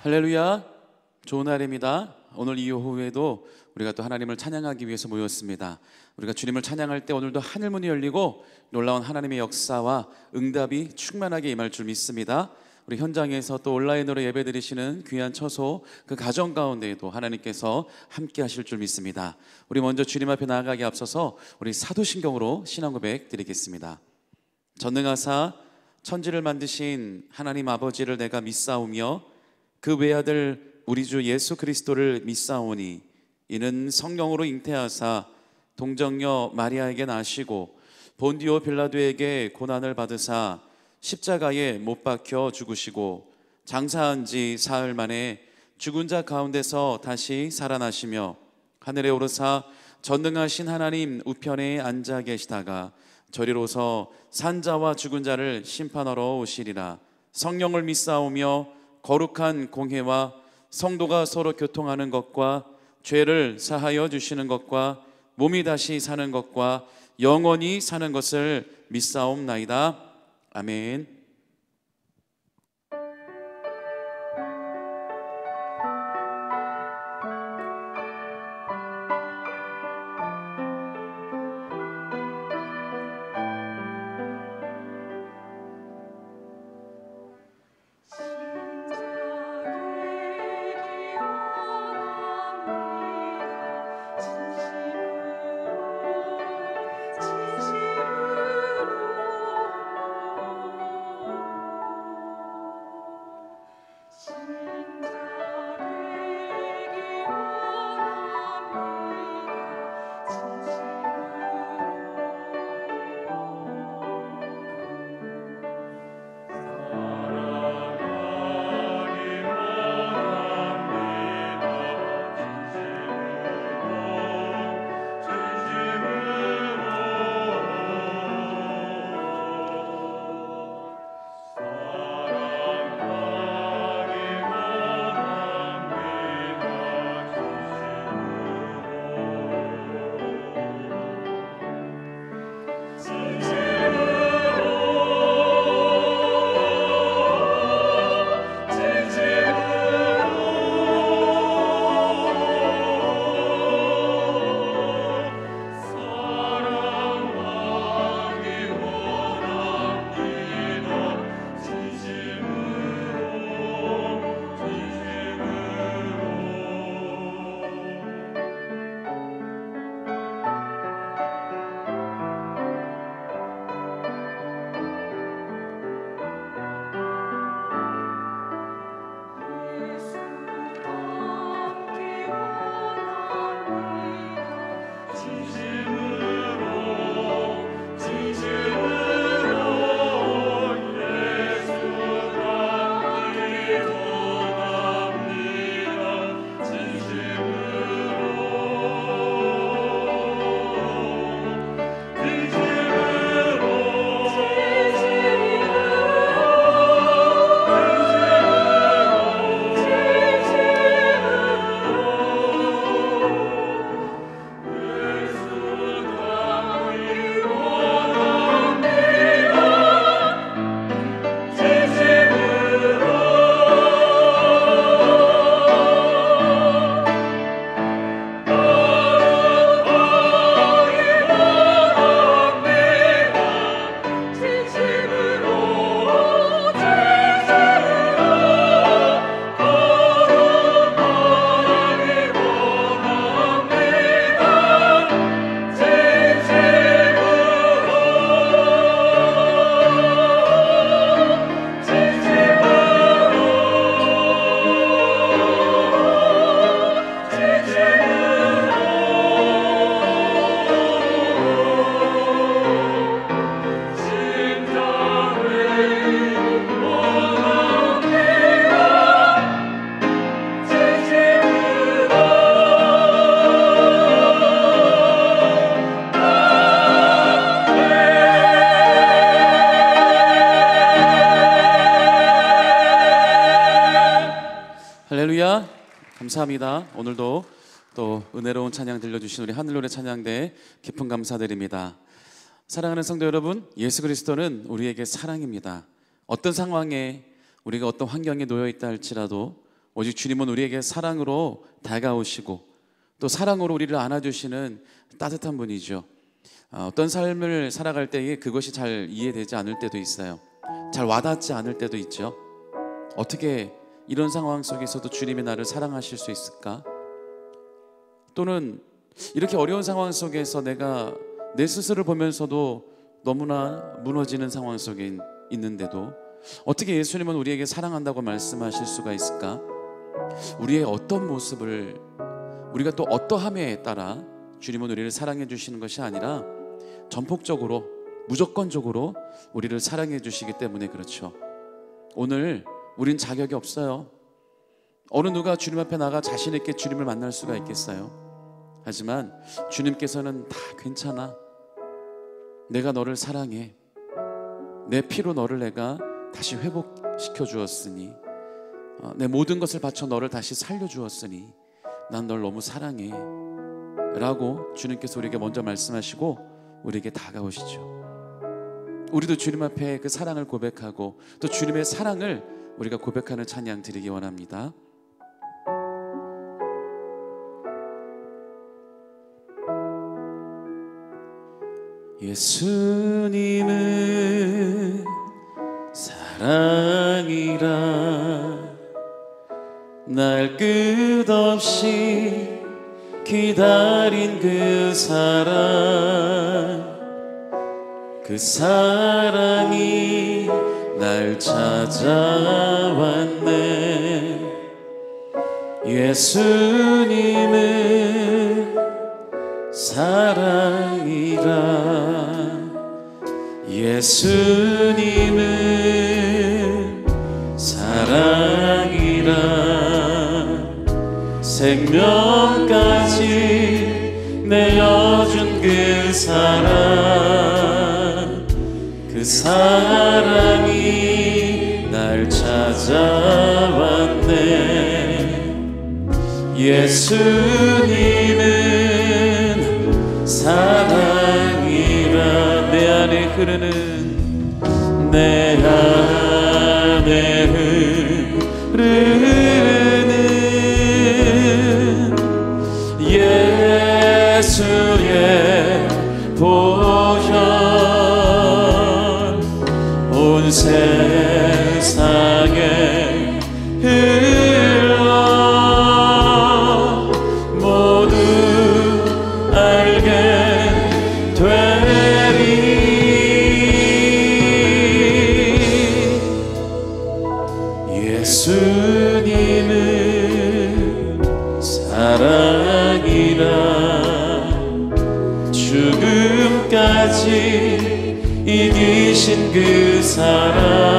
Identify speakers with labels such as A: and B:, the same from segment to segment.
A: 할렐루야. 좋은 날입니다. 오늘 이 오후에도 우리가 또 하나님을 찬양하기 위해서 모였습니다. 우리가 주님을 찬양할 때 오늘도 하늘문이 열리고 놀라운 하나님의 역사와 응답이 충만하게 임할 줄 믿습니다. 우리 현장에서 또 온라인으로 예배드리시는 귀한 처소 그 가정 가운데에도 하나님께서 함께 하실 줄 믿습니다. 우리 먼저 주님 앞에 나아가기 앞서서 우리 사도신경으로 신앙 고백 드리겠습니다. 전능하사 천지를 만드신 하나님 아버지를 내가 믿사오며 그 외아들 우리 주 예수 그리스도를 믿사오니 이는 성령으로 잉태하사 동정녀 마리아에게 나시고 본디오 빌라도에게 고난을 받으사 십자가에 못 박혀 죽으시고 장사한 지 사흘 만에 죽은 자 가운데서 다시 살아나시며 하늘에 오르사 전능하신 하나님 우편에 앉아 계시다가 저리로서 산자와 죽은 자를 심판하러 오시리라. 성령을 믿사오며 거룩한 공회와 성도가 서로 교통하는 것과 죄를 사하여 주시는 것과 몸이 다시 사는 것과 영원히 사는 것을 믿사옵나이다. 아멘. 할렐루야. 감사합니다. 오늘도 또 은혜로운 찬양 들려주신 우리 하늘노래 찬양대 깊은 감사드립니다. 사랑하는 성도 여러분, 예수 그리스도는 우리에게 사랑입니다. 어떤 상황에 우리가 어떤 환경에 놓여 있다 할지라도 오직 주님은 우리에게 사랑으로 다가오시고 또 사랑으로 우리를 안아주시는 따뜻한 분이죠. 어떤 삶을 살아갈 때에 그것이 잘 이해되지 않을 때도 있어요. 잘 와닿지 않을 때도 있죠. 어떻게 이런 상황 속에서도 주님이 나를 사랑하실 수 있을까? 또는 이렇게 어려운 상황 속에서 내가 내 스스로를 보면서도 너무나 무너지는 상황 속에 있는데도 어떻게 예수님은 우리에게 사랑한다고 말씀하실 수가 있을까? 우리의 어떤 모습을, 우리가 또 어떠함에 따라 주님은 우리를 사랑해 주시는 것이 아니라 전폭적으로, 무조건적으로 우리를 사랑해 주시기 때문에 그렇죠. 오늘 우린 자격이 없어요. 어느 누가 주님 앞에 나가 자신 있게 주님을 만날 수가 있겠어요? 하지만 주님께서는 다 괜찮아, 내가 너를 사랑해, 내 피로 너를 내가 다시 회복시켜 주었으니, 내 모든 것을 바쳐 너를 다시 살려 주었으니 난 널 너무 사랑해 라고 주님께서 우리에게 먼저 말씀하시고 우리에게 다가오시죠. 우리도 주님 앞에 그 사랑을 고백하고 또 주님의 사랑을 우리가 고백하는 찬양 드리기 원합니다. 예수님은 사랑이라 날 끝없이 기다린 그 사랑이 날 찾아왔네. 예수님은 사랑이라, 예수님은 사랑이라, 생명까지 내어준 그 사랑이 날 찾아왔네. 예수님은 사랑이라, 내 안에 흐르는, 내 안에 흐르는 예수의 보혈 온 세상에 흘러 모두 알게 되리. 예수님은 사랑이라, 죽음까지 이기신 그 사랑이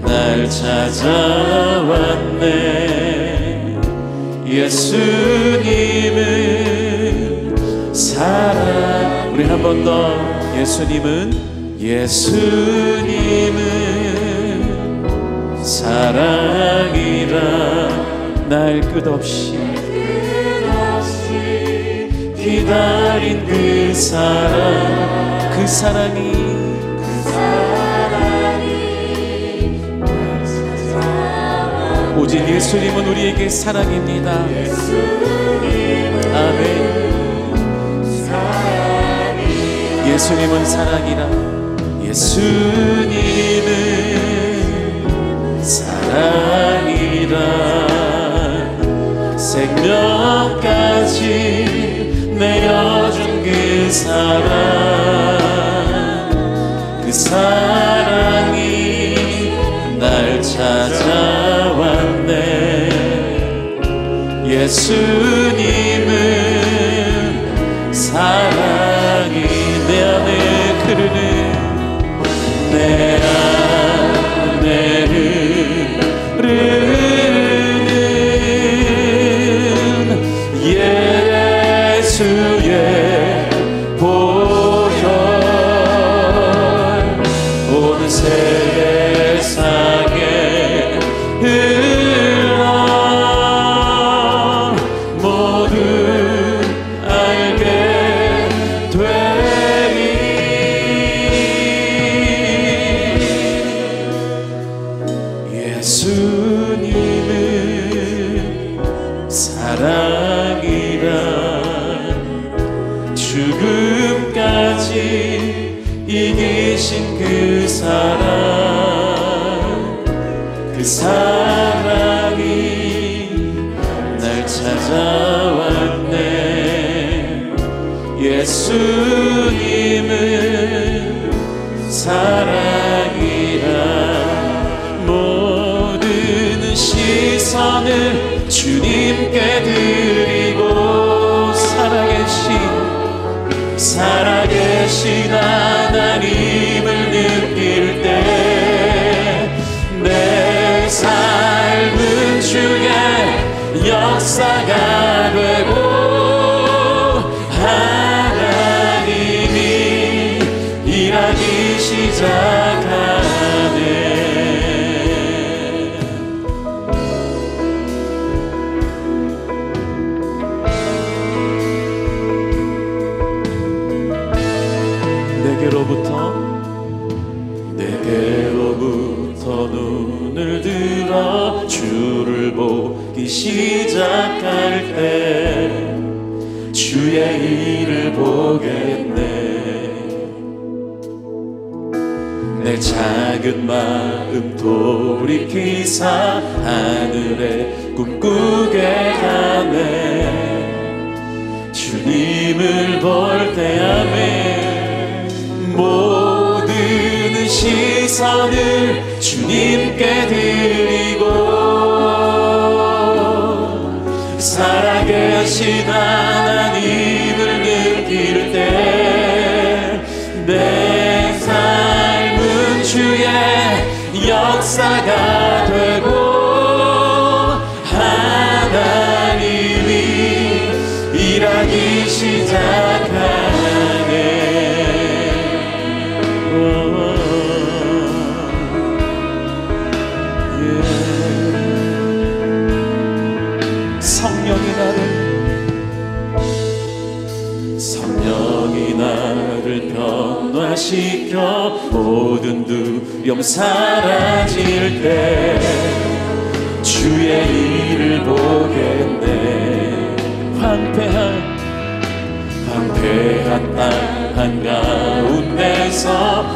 A: 날 찾아왔네. 예수님은 사랑, 우리 한 번 더. 예수님은 사랑이라 날 끝없이 기다린 그 사랑이 오직 예수님은 우리에게 사랑입니다. 아멘. 예수님은 사랑이라, 예수님은 사랑이라, 생명까지 내어준 그 사랑이 날 찾아왔네. 예수님은 사랑이 내 안에 흐르는, 내 안에 흐르는 예수의 보혈 온 세상에 흘러 모두 알게 되리.
B: 예수님은 사랑이라 죽음까지 이기신 그 사랑이 날 찾아왔네. 예수님은 사랑이라 모든 시선을 주님께 드리고 살아계신 하나님을 느낄 때 내 삶은 주의 역사가 되고 하나님이 일하기 시작하네. 내게로부터 눈을 들어 주를 보기 시작할 때 주의 일을 보겠네. 내 작은 마음 돌이키사 하늘에 꿈꾸게 하네. 주님을 볼 때 아멘. 모든 시선을 주님께 드리고 살아계신 하나님을 느낄 때 내 삶은 주의 역사가 되고 하나님이 일하기 시작하네. 성령이 나를 변화시켜 모든 두려움 사라질 때 주의 일을 보겠네. 황폐한 땅 한가운데서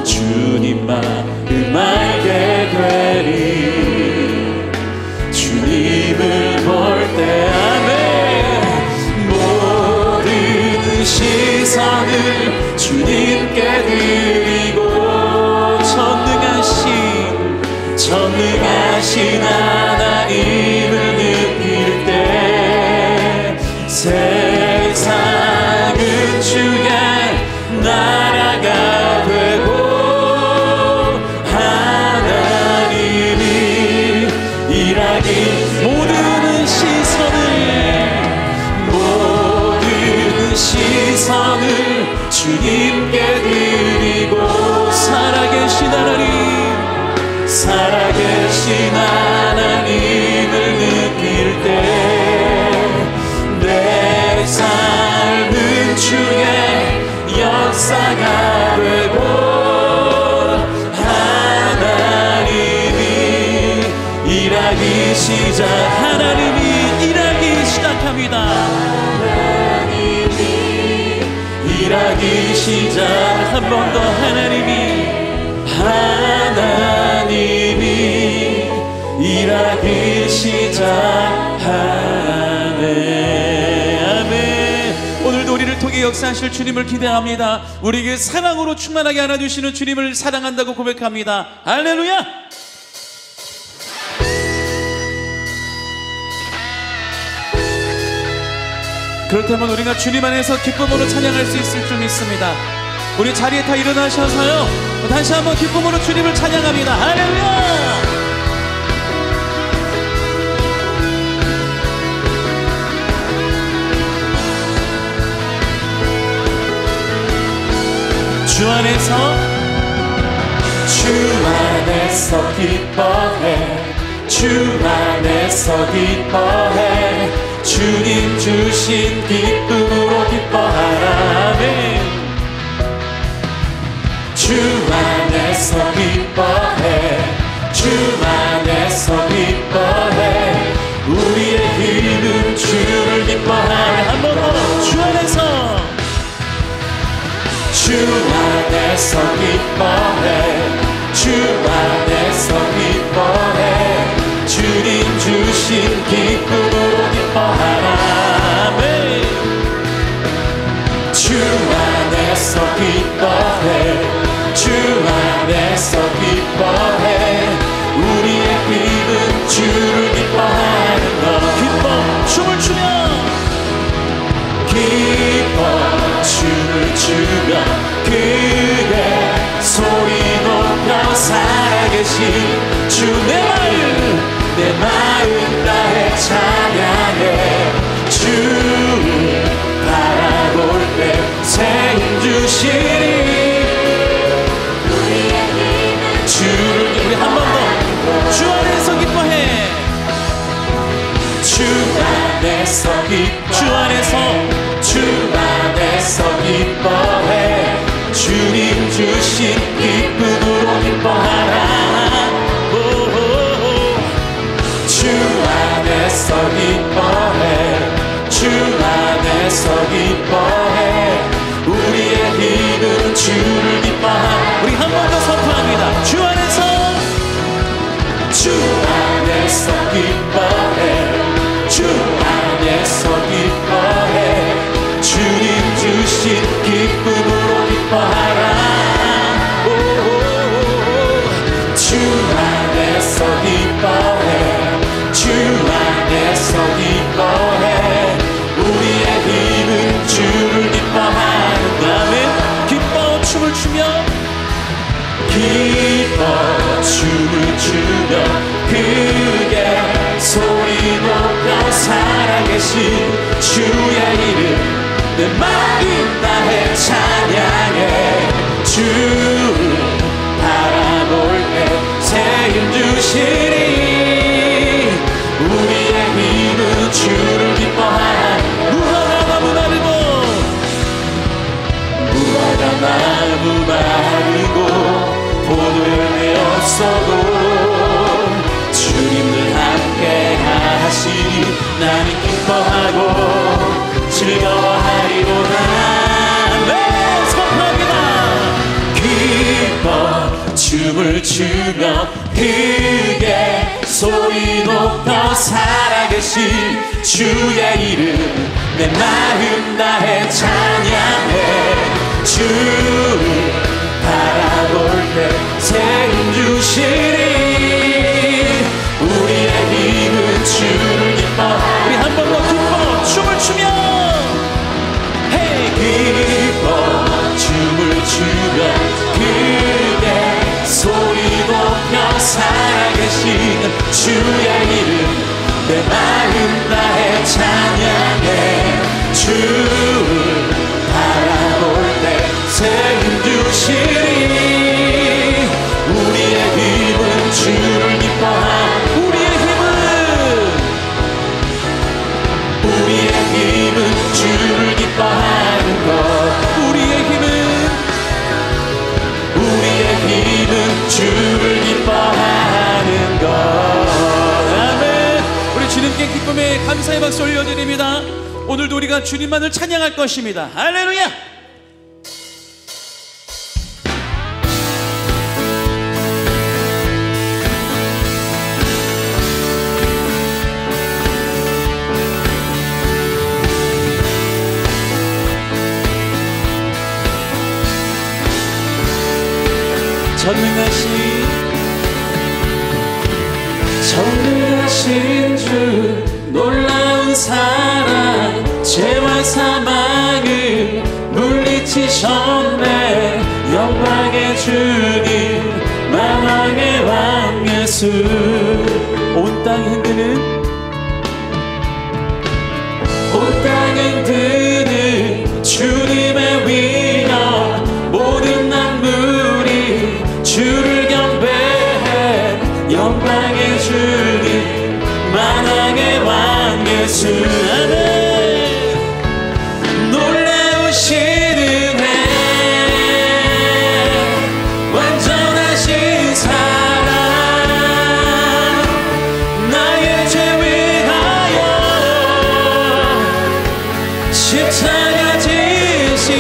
B: 주님 마음 알게 되리. 주님을 볼 때 아멘. 모든 시선을 주님께 드리고 전능하신 하나님을 느낄 때 세상은 주의 나라가 되고 하나님이 일하기 모든 시선을 주님께 드리고 살아계신 하나님을 느낄 때 내 삶은 주의 역사가 되고 하나님이 일하기 시작합니다. 일하기 시작. 한 번 더 하나님이 일하기 시작하네. 아멘. 오늘도 우리를 통해 역사하실 주님을 기대합니다. 우리에게 사랑으로 충만하게 안아주시는 주님을 사랑한다고 고백합니다. 할렐루야. 그렇다면 우리가 주님 안에서 기쁨으로 찬양할 수 있을 줄 믿습니다. 우리 자리에 다 일어나셔서요 다시 한번 기쁨으로 주님을 찬양합니다. 할렐루야. 주 안에서 기뻐해. 주 안에서 기뻐해. 주님 주신 기쁨으로 기뻐하라. 아멘. 주 안에서 기뻐해. 주 안에서 기뻐해. 안에서 기뻐해 주 안에서 기뻐해 주님 주신 기쁨으로 기뻐하라 아멘. 주 안에서 기뻐해 주 안에서 기뻐해 우리의 힘은 주를 기뻐하는 것 기뻐 춤을 추며 기뻐 춤을 추며 그의 소리 높여 살아계신 주 내 마음 다해 찬양해 주를 바라볼 때 새 힘 주시리
C: 우리의 힘은
B: 주를 우리 한 번 더 주 안에서 기뻐해 주 안에서 기뻐해 주님 주신 기쁨으로 기뻐하라 주 안에서 기뻐해 주 안에서 기뻐해 우리의 힘은 주를 기뻐하 우리 한 번 더 선포합니다 주 안에서 기뻐해 주 안에서 기뻐해 주님 주신 기쁨으로 기뻐하라 주 안에서 기뻐해 주 안에서 기뻐해 우리의 힘은 주를 기뻐하는 아멘 기뻐 춤을 추며 기뻐 춤을 추며 그게 소리 높여 살아계신 주의 이름 내 마음 다해 찬양해 주를 바라볼 때 새 힘 주시리 우리의 힘은 주를 기뻐하라 무화과 나무 마르고 포도열매 없어도 주님을 함께 하시니 나는 기뻐하고 즐거워하리로다 네 선포합니다 기뻐 춤을 추며 크게 소리 높여 살아계신 주의 이름 내 마음 다해 찬양해 주를 바라볼 때 새 힘 주시리 우리의 힘은 주를 기뻐 우리 한 번 더 기뻐 춤을 추며 hey 기뻐 춤을 추며 그대 소리 높여 살아계신 주의 이름 내 마음 다해 찬양해 주를 바라볼 때 새 힘 주시리 우리의 힘은 주를 기뻐하 우리의 힘은 주를 기뻐하는 것 우리의 힘은 주를 기뻐하는 것 아멘 우리 주님께 기쁨의 감사의 박수 올려드립니다 오늘도 우리가 주님만을 찬양할 것입니다 할렐루야 전능하신 주 놀라운 사랑 죄와 사망을 물리치셨네 영광의 주님 만왕의 왕 예수 온 땅 흔드는 주님의 위엄 모든 만물이 주를 경배해 영광의 주님 만왕의 왕 예수 아멘 놀라우신 은혜 완전하신 사랑 나의 죄 위하여 십자가 지신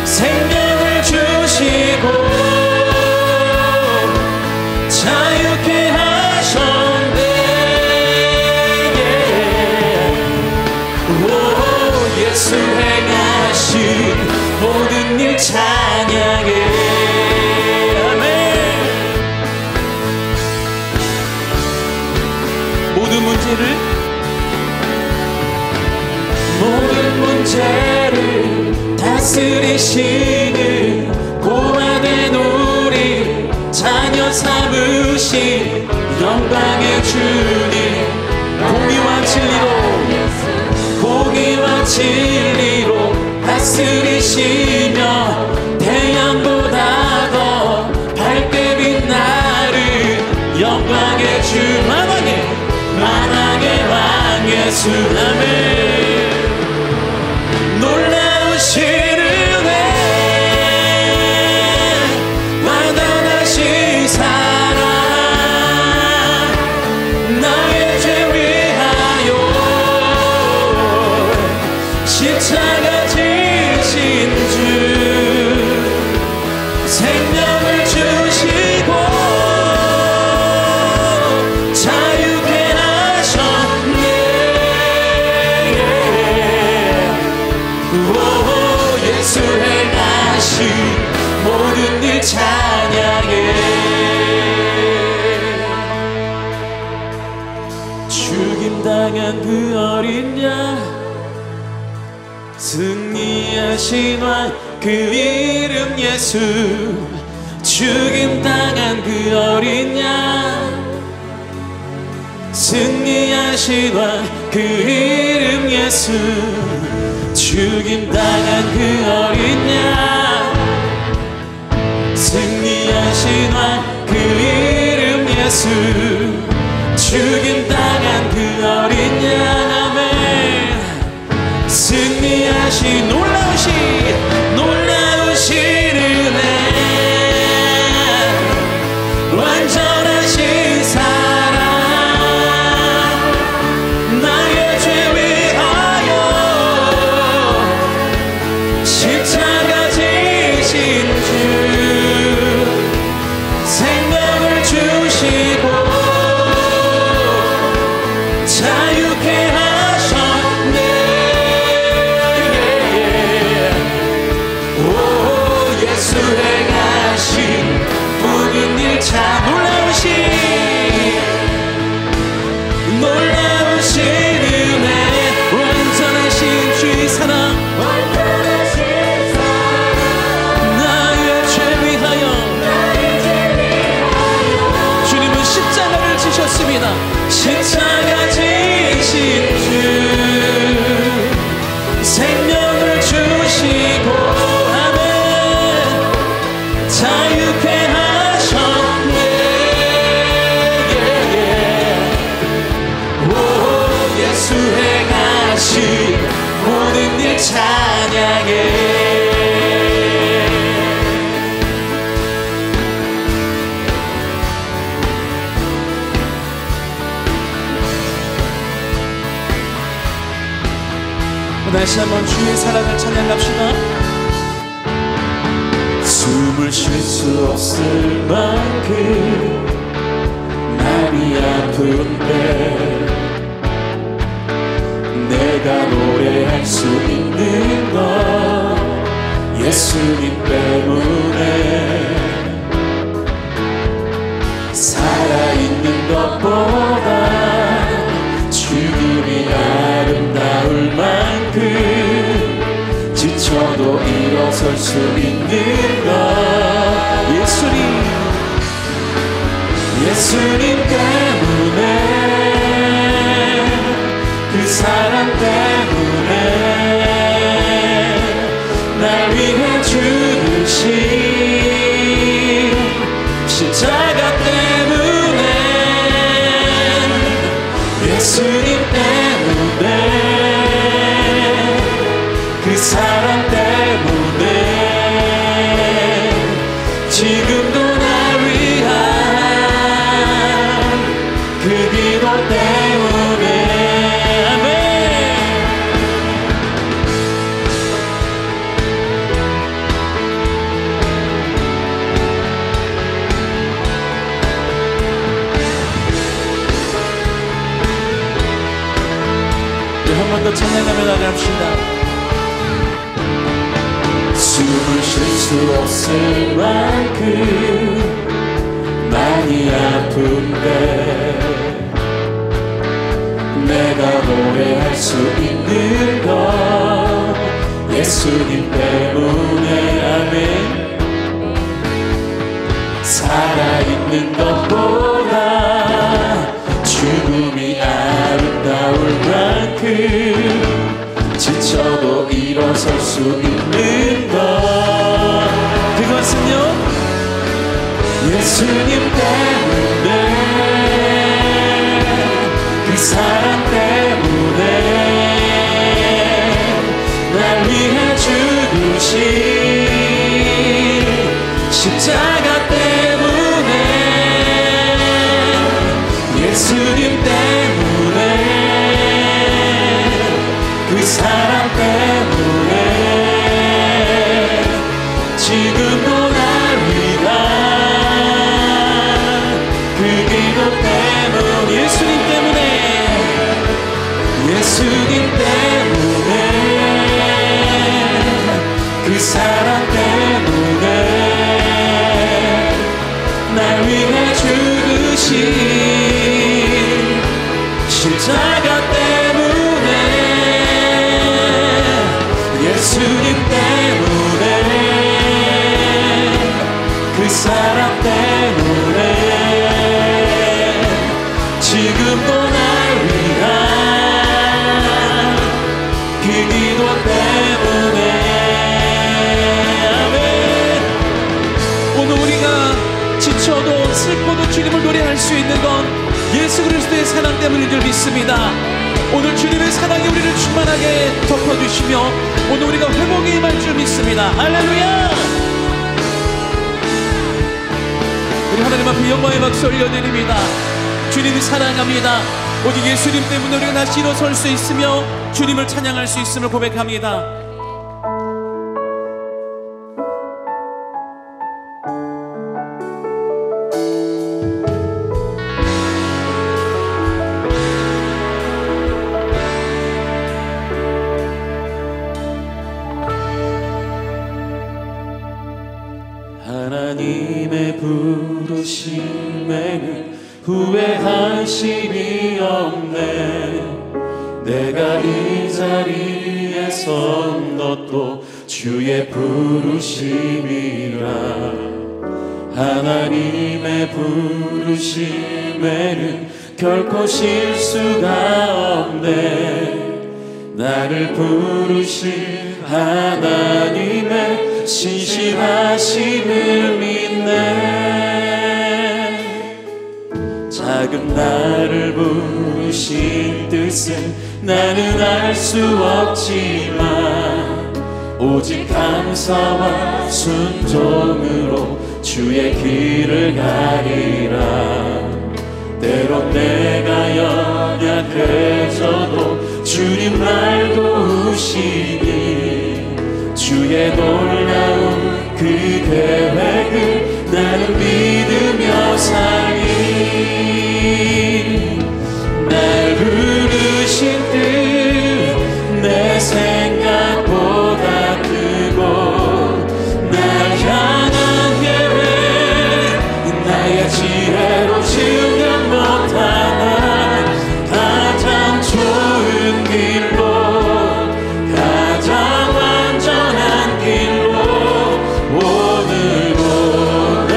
B: 주 찬양해. 아멘. 모든 문제를 다스리시는 고아된 우리 자녀 삼으신 영광의 주님, 공의와 진리로 다스리시며 태양보다 더 밝게 빛나는 영광의 주, 만왕의 왕 예수. 아멘. 놀라우신 은혜, 완전하신 사랑, 나의 죄 위하여 십자가 지신 주, 생명을 주시고 자유케 하셨네. 예수 행하신 모든 일 찬양해. 죽임당한 그 어린 양, 승리하신 왕 그 이름 예수. 죽임당한 그 어린 양, 승리하신 왕 그 이름 예수. 죽임당한 그 어린 양, 승리하신 왕 그 이름 예수. 죽임당한 그 어린 양, 아멘. 승리하신 놀라우신 은혜, 완전하신 사랑, 나의 죄 위하여 십자가 지신 주, 생명을 주시고 자유케 하셨네. 예수 행하신 모든 일 참 놀라우신 은혜, 완전하신 주의 사랑, 나의 죄 위하여 주님은 십자가를 지셨습니다. 십자가 지신 주, 생명을 주시고 아멘 자유케 하셨네. 예수 행하신 모든 일 찬양해. 다시 한번 주의 사랑을 찬양합시다. 숨을 쉴 수 없을 만큼 마음이 아픈데 내가 노래할 수 있는 건 예수님 때문에. 살아있는 것보다 죽음이 아름다울 만큼 지쳐도 일어설 수 있는 것 예수님 때문에, 그 사랑 때문에, 날 위해 죽으신 십자가 때문에, 예수님 때문에, 그 사랑 때문에, 지금도 날 위한 그 기도 때문에. 아멘. 한 번 더 찬양하며 나갑시다. 숨을 쉴 수 없을 만큼 많이 아픈데 내가 노래할 수 있는 건 예수님 때문에. 아멘. 살아있는 것보다 죽음이 아름다울 만큼 지쳐도 일어설 수 있는 것, 그것은요 예수님 때문에, 그 사랑 때문에, 날 위해 죽으신 십자가 때문에, 예수님 때문에, 그 사랑 때문에 지금도 날 위한 그 기도 때문, 예수님 때문에, 예수님 때문에, 그 사랑 때문에 날 위해 죽으신 십자가 때문에, 예수님 때문에, 그 사랑 때문에 지금도 날 위한 그 기도 때문에. 아멘. 오늘 우리가 지쳐도 슬퍼도 주님을 노래할 수 있는 건 예수 그리스도의 사랑 때문인 줄 믿습니다. 오늘 주님의 사랑이 우리를 충만하게 덮어주시며 오늘 우리가 회복에 임할 줄 믿습니다. 할렐루야. 우리 하나님 앞에 영광의 박수 올려드립니다. 주님이 사랑합니다. 오직 예수님 때문에 우리가 다시 일어설 수 있으며 주님을 찬양할 수 있음을 고백합니다. 하나님의 부르심에는 후회하심이 없네. 내가 이 자리에 선 것도 주의 부르심이라. 하나님의 부르심에는 결코 실수가 없네. 나를 부르신 하나님의 신실하심을 믿네. 작은 나를 부르신 뜻은 나는 알 수 없지만 오직 감사와 순종으로 주의 길을 가리라. 때론 내가 연약해져도 주님 날 도우시니 주의 놀라운 그 계획을 나는 믿으며 살리. 날 부르신 뜻 내 생각보다 크고 날 향한 계획 나의 지혜로 증명 못하나 가장 좋은 길로 가장 완전한 길로 오늘도 날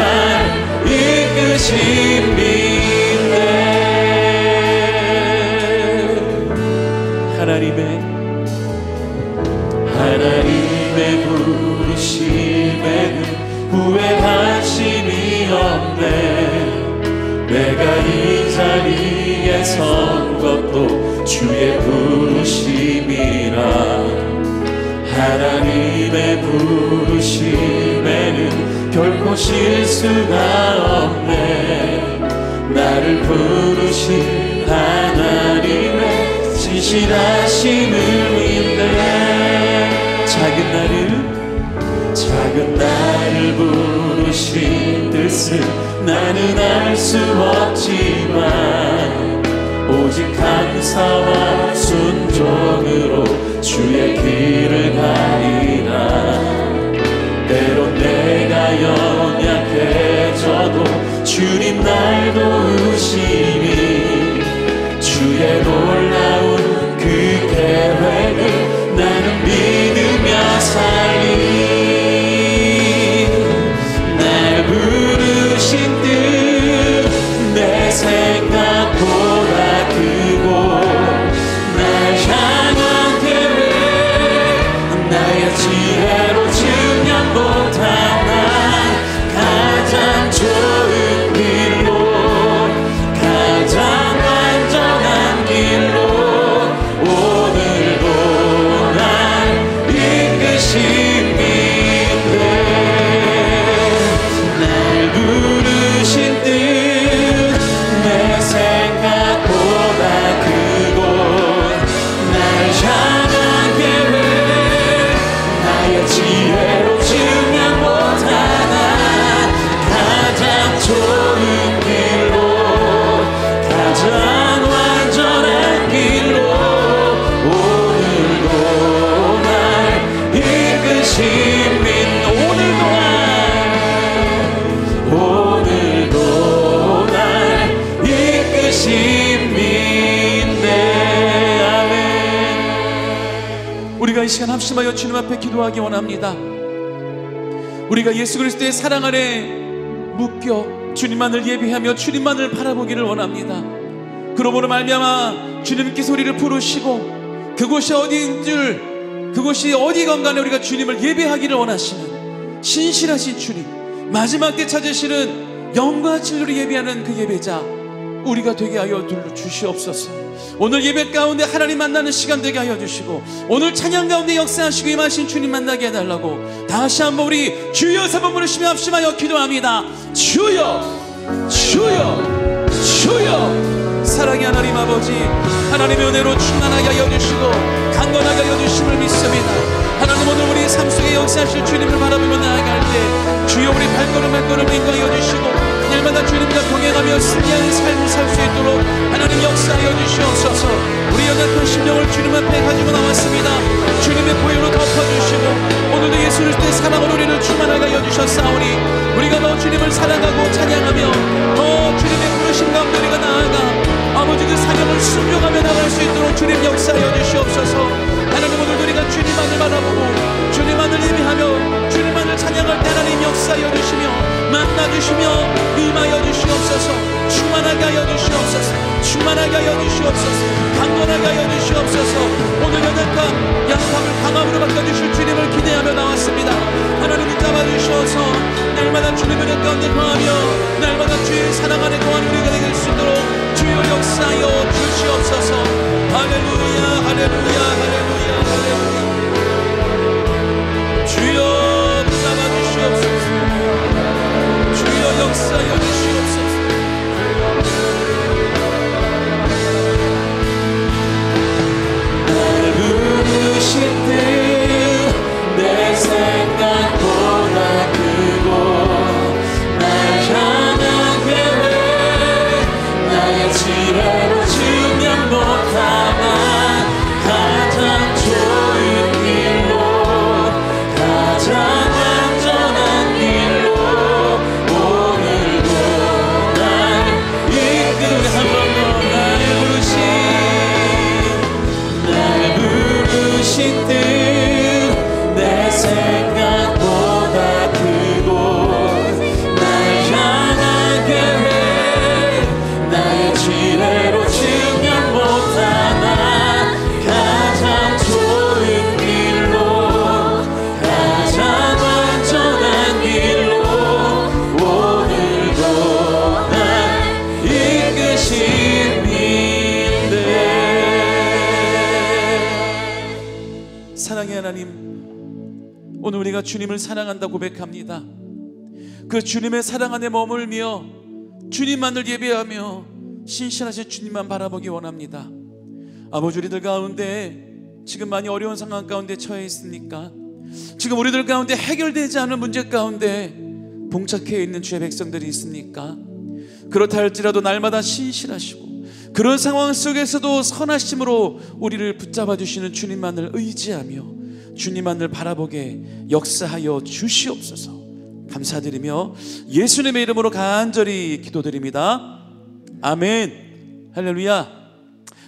B: 이끄십니다. 하나님의 부르심에는 후회하심이 없네. 내가 이 자리에 선 것도 주의 부르심이라. 하나님의 부르심에는 결코 실수가 없네. 나를 부르신 하나님의 신실하심을 믿네. 작은 나를 부르신 뜻은 나는 알 수 없지만 오직 감사와 순종으로 주의 길을 가리라. 주님 날 도우시니 주의 놀라운 그 계획을 나는 믿으며 살리. 날 부르신 뜻 내 생각보다 크고 날 향한 계획 나의 지혜로 증명 못하나 가장 좋은 길로 가장 완전한 길로 오늘도 날 이끄십니다. 날 부르신 뜻 내 생각보다 크고 날 향한 계획 나의 지혜로 증명 못하나 가장 좋은 길로 가장 완전한 길로 오늘도 날 이끄십니다. 오늘도 날 이끄십니다. 아멘. 우리가 이 시간 합심하여 주님 앞에 기도하기 원합니다. 우리가 예수 그리스도의 사랑 안에 묶여 주님만을 예비하며 주님만을 바라보기를 원합니다. 그러므로 말미암아 주님께서 우리를 부르시고 그곳이 어디인 줄 그곳이 어디건 간에 우리가 주님을 예배하기를 원하시는 신실하신 주님, 마지막 때 찾으시는 영과 진리로 예배하는 그 예배자 우리가 되게 하여 주시옵소서. 오늘 예배 가운데 하나님 만나는 시간 되게 하여 주시고 오늘 찬양 가운데 역사하시고 임하신 주님 만나게 해달라고 다시 한번 우리 주여 세 번 부르시며 합심하여 기도합니다. 주여 주여 주여. 사랑의 하나님 아버지, 하나님의 은혜로 충만하게 하여 주시고 강건하게 하여 주심을 믿습니다. 하나님 오늘 우리 삶 속에 역사하실 주님을 바라보며 나아갈 때 주여 우리 발걸음 인도하여 주시고 날마다 주님과 동행하며 승리하는 삶을 살 수 있도록 하나님 역사하여 주시옵소서. 우리 연약한 심령을 주님 앞에 가지고 나왔습니다. 주님의 보혈로 덮어주시고 오늘도 예수 그리스도의 사랑으로 우리를 충만하게 하여 주셨사오니 우리가 더 주님을 사랑하고 찬양하며 더 주님의 부르심 가운데 우리가 나아가 아버지 그 사명을 순종하며 나갈 수 있도록 주님 역사하여 주시옵소서. 하나님 오늘도 우리가 주님만을 바라보고 주님만을 예배하며 주님만을 찬양할 때 하나님 역사하여 주시며 만나주시며 임하여 주시옵소서. 충만하게 하여 주시옵소서. 충만하게 하여 주시옵소서. 강건하게 하여 주시옵소서. 오늘 연약함 약함을 강함으로 바꿔주실 주님을 기대하며 나왔습니다. 하나님 붙잡아 주셔서 날마다 주님의 은혜 가운데 거하며 날마다 주의 사랑 안에 거하는 우리가 될 수 있도록 주여 역사하여 주시옵소서. 할렐루야 할렐루야 할렐루야 할렐루야. 주여 붙잡아 주시옵소서. 주여 역사하여 주시옵소서. 날 부르신 뜻 내 생각보다 크고 날 향한 계획 나의 지혜로 증명 못하나 가장 좋은 길로 가장 완전한 길로 오늘도 날 이끄는 한 번 더 날 부르신 뜻 내 생각보다 크고 날 향한 계획 나의 지혜로 증명 못하나 가장 좋은 길로 가장 완전한 길로 오늘도 날 이끄십니다. 사랑의 하나님, 오늘 우리가 주님을 사랑한다 고백합니다. 그 주님의 사랑 안에 머물며 주님만을 예배하며 신실하신 주님만 바라보기 원합니다. 아버지, 우리들 가운데 지금 많이 어려운 상황 가운데 처해 있습니까? 지금 우리들 가운데 해결되지 않은 문제 가운데 봉착해 있는 주의 백성들이 있습니까? 그렇다 할지라도 날마다 신실하시고 그런 상황 속에서도 선하심으로 우리를 붙잡아 주시는 주님만을 의지하며 주님만을 바라보게 역사하여 주시옵소서.
A: 감사드리며 예수님의 이름으로 간절히 기도드립니다. 아멘. 할렐루야.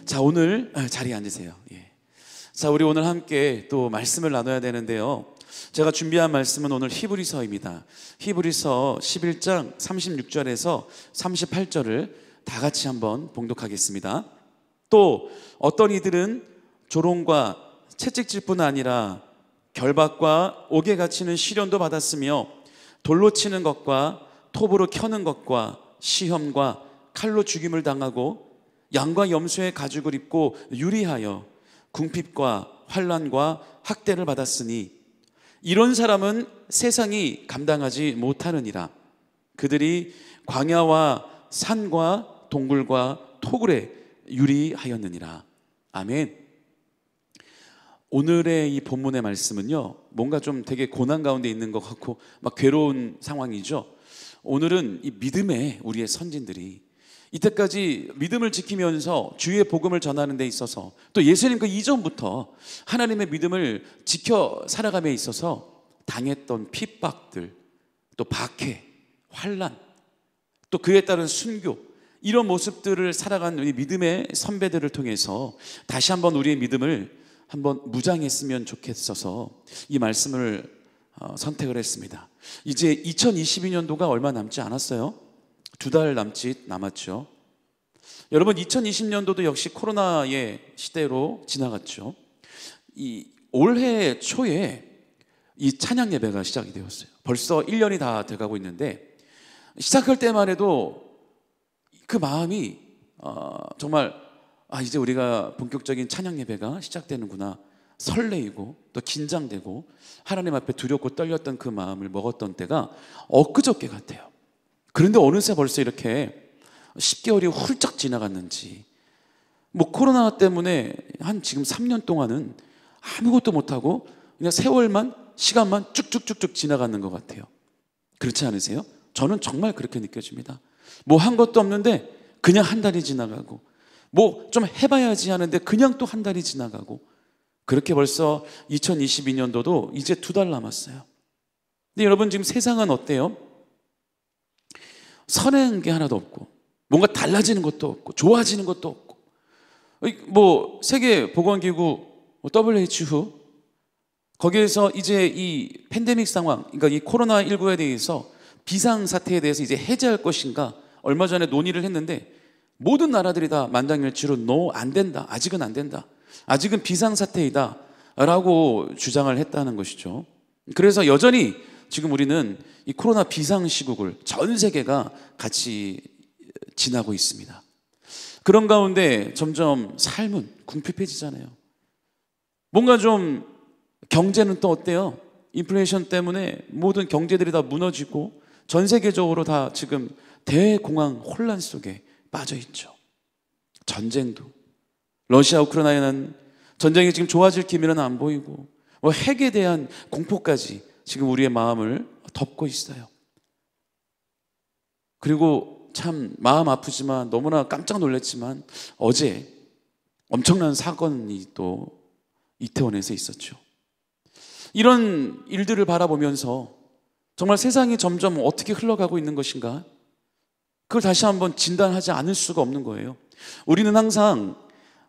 A: 자, 오늘 자리에 앉으세요. 예. 자, 우리 오늘 함께 또 말씀을 나눠야 되는데요. 제가 준비한 말씀은 오늘 히브리서입니다. 히브리서 11장 36절에서 38절을 다 같이 한번 봉독하겠습니다. 또 어떤 이들은 조롱과 채찍질 뿐 아니라 결박과 옥에 갇히는 시련도 받았으며 돌로 치는 것과 톱으로 켜는 것과 시험과 칼로 죽임을 당하고 양과 염소의 가죽을 입고 유리하여 궁핍과 환난과 학대를 받았으니 이런 사람은 세상이 감당하지 못하느니라. 그들이 광야와 산과 동굴과 토굴에 유리하였느니라. 아멘. 오늘의 이 본문의 말씀은요, 뭔가 좀 되게 고난 가운데 있는 것 같고 막 괴로운 상황이죠. 오늘은 이 믿음의 우리의 선진들이 이때까지 믿음을 지키면서 주의 복음을 전하는 데 있어서 또 예수님 그 이전부터 하나님의 믿음을 지켜 살아감에 있어서 당했던 핍박들, 또 박해, 환난, 또 그에 따른 순교, 이런 모습들을 살아간 우리 믿음의 선배들을 통해서 다시 한번 우리의 믿음을 한번 무장했으면 좋겠어서 이 말씀을 선택을 했습니다. 이제 2022년도가 얼마 남지 않았어요. 2달 남았죠. 여러분, 2020년도도 역시 코로나의 시대로 지나갔죠. 이 올해 초에 이 찬양 예배가 시작이 되었어요. 벌써 1년이 다 돼가고 있는데 시작할 때만 해도 그 마음이 정말 이제 우리가 본격적인 찬양 예배가 시작되는구나, 설레이고 또 긴장되고 하나님 앞에 두렵고 떨렸던 그 마음을 먹었던 때가 엊그저께 같아요. 그런데 어느새 벌써 이렇게 10개월이 훌쩍 지나갔는지, 뭐 코로나 때문에 한 지금 3년 동안은 아무것도 못하고 그냥 세월만, 시간만 쭉쭉쭉쭉 지나가는 것 같아요. 그렇지 않으세요? 저는 정말 그렇게 느껴집니다. 뭐 한 것도 없는데 그냥 한 달이 지나가고, 뭐 좀 해봐야지 하는데 그냥 또 한 달이 지나가고, 그렇게 벌써 2022년도도 이제 2달 남았어요. 근데 여러분, 지금 세상은 어때요? 선한 게 하나도 없고, 뭔가 달라지는 것도 없고, 좋아지는 것도 없고, 뭐 세계보건기구 WHO 거기에서 이제 이 팬데믹 상황, 그러니까 이 코로나19에 대해서 비상사태에 대해서 이제 해제할 것인가 얼마 전에 논의를 했는데 모든 나라들이 다 만장일치로 no, 안 된다, 아직은 안 된다, 아직은 비상사태이다 라고 주장을 했다는 것이죠. 그래서 여전히 지금 우리는 이 코로나 비상시국을 전 세계가 같이 지나고 있습니다. 그런 가운데 점점 삶은 궁핍해지잖아요. 뭔가 좀 경제는 또 어때요? 인플레이션 때문에 모든 경제들이 다 무너지고 전 세계적으로 다 지금 대공황 혼란 속에 빠져 있죠. 전쟁도, 러시아 우크라이나는 전쟁이 지금 좋아질 기미는 안 보이고, 뭐 핵에 대한 공포까지 지금 우리의 마음을 덮고 있어요. 그리고 참 마음 아프지만 너무나 깜짝 놀랐지만 어제 엄청난 사건이 또 이태원에서 있었죠. 이런 일들을 바라보면서 정말 세상이 점점 어떻게 흘러가고 있는 것인가, 그걸 다시 한번 진단하지 않을 수가 없는 거예요. 우리는 항상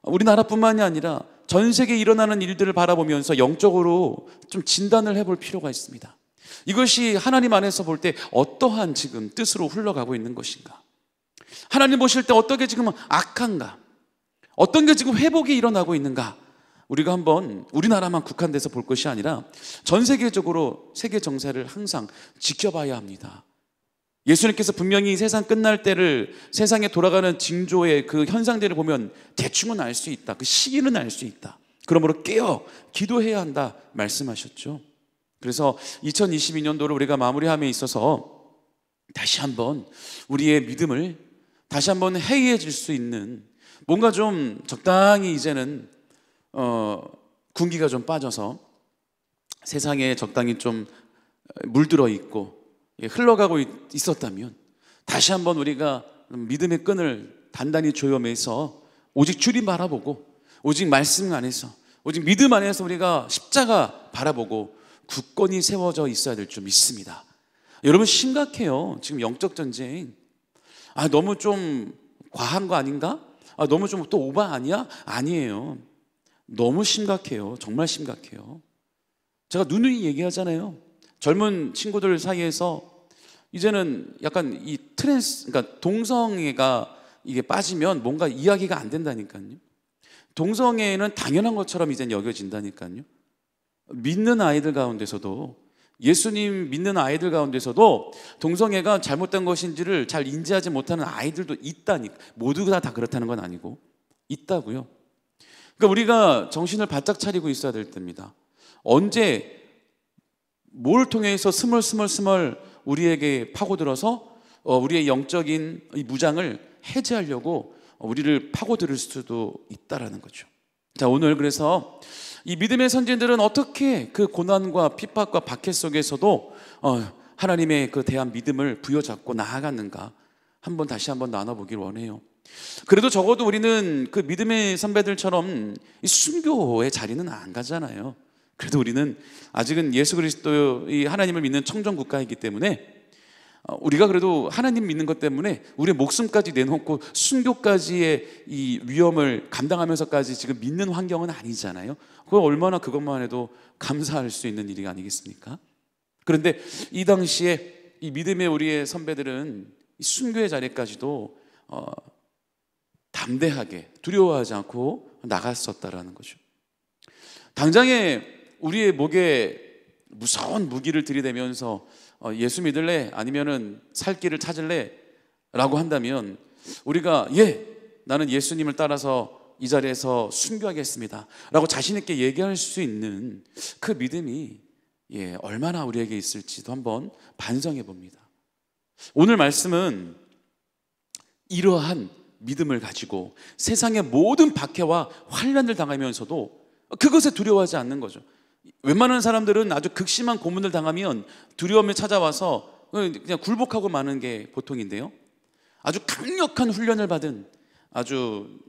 A: 우리나라뿐만이 아니라 전 세계에 일어나는 일들을 바라보면서 영적으로 좀 진단을 해볼 필요가 있습니다. 이것이 하나님 안에서 볼 때 어떠한 지금 뜻으로 흘러가고 있는 것인가, 하나님 보실 때 어떻게 지금 악한가, 어떤 게 지금 회복이 일어나고 있는가, 우리가 한번 우리나라만 국한돼서 볼 것이 아니라 전 세계적으로 세계 정세를 항상 지켜봐야 합니다. 예수님께서 분명히 세상 끝날 때를, 세상에 돌아가는 징조의 그 현상들을 보면 대충은 알 수 있다, 그 시기는 알 수 있다, 그러므로 깨어 기도해야 한다 말씀하셨죠. 그래서 2022년도를 우리가 마무리함에 있어서 다시 한번 우리의 믿음을 다시 한번 해이해질 수 있는, 뭔가 좀 적당히 이제는 군기가 좀 빠져서 세상에 적당히 좀 물들어 있고 흘러가고 있었다면 다시 한번 우리가 믿음의 끈을 단단히 조여매서 오직 주님 바라보고, 오직 말씀 안에서, 오직 믿음 안에서 우리가 십자가 바라보고 굳건히 세워져 있어야 될 줄 믿습니다. 여러분 심각해요. 지금 영적 전쟁. 너무 좀 과한 거 아닌가? 너무 좀 또 오바 아니야? 아니에요. 너무 심각해요. 정말 심각해요. 제가 누누이 얘기하잖아요. 젊은 친구들 사이에서 이제는 약간 이 그러니까 동성애가 이게 빠지면 뭔가 이야기가 안 된다니까요. 동성애는 당연한 것처럼 이제 여겨진다니까요. 믿는 아이들 가운데서도, 예수님 믿는 아이들 가운데서도 동성애가 잘못된 것인지를 잘 인지하지 못하는 아이들도 있다니까. 모두가 다 그렇다는 건 아니고 있다고요. 그러니까 우리가 정신을 바짝 차리고 있어야 될 때입니다. 언제 뭘 통해서 스멀스멀 우리에게 파고들어서 우리의 영적인 이 무장을 해제하려고 우리를 파고들 수도 있다라는 거죠. 자, 오늘 그래서 이 믿음의 선진들은 어떻게 그 고난과 핍박과 박해 속에서도 하나님의 그 대한 믿음을 부여잡고 나아갔는가 다시 한번 나눠보길 원해요. 그래도 적어도 우리는 그 믿음의 선배들처럼 이 순교의 자리는 안 가잖아요. 그래도 우리는 아직은 예수 그리스도의 하나님을 믿는 청정 국가이기 때문에 우리가 그래도 하나님 믿는 것 때문에 우리의 목숨까지 내놓고 순교까지의 이 위험을 감당하면서까지 지금 믿는 환경은 아니잖아요. 그걸 얼마나 그것만 해도 감사할 수 있는 일이 아니겠습니까? 그런데 이 당시에 이 믿음의 우리의 선배들은 이 순교의 자리까지도 담대하게 두려워하지 않고 나갔었다라는 거죠. 당장에 우리의 목에 무서운 무기를 들이대면서 예수 믿을래? 아니면은 살 길을 찾을래? 라고 한다면 우리가 나는 예수님을 따라서 이 자리에서 순교하겠습니다 라고 자신 있게 얘기할 수 있는 그 믿음이 얼마나 우리에게 있을지도 한번 반성해 봅니다. 오늘 말씀은 이러한 믿음을 가지고 세상의 모든 박해와 환난을 당하면서도 그것에 두려워하지 않는 거죠. 웬만한 사람들은 아주 극심한 고문을 당하면 두려움이 찾아와서 그냥 굴복하고 마는 게 보통인데요, 아주 강력한 훈련을 받은 아주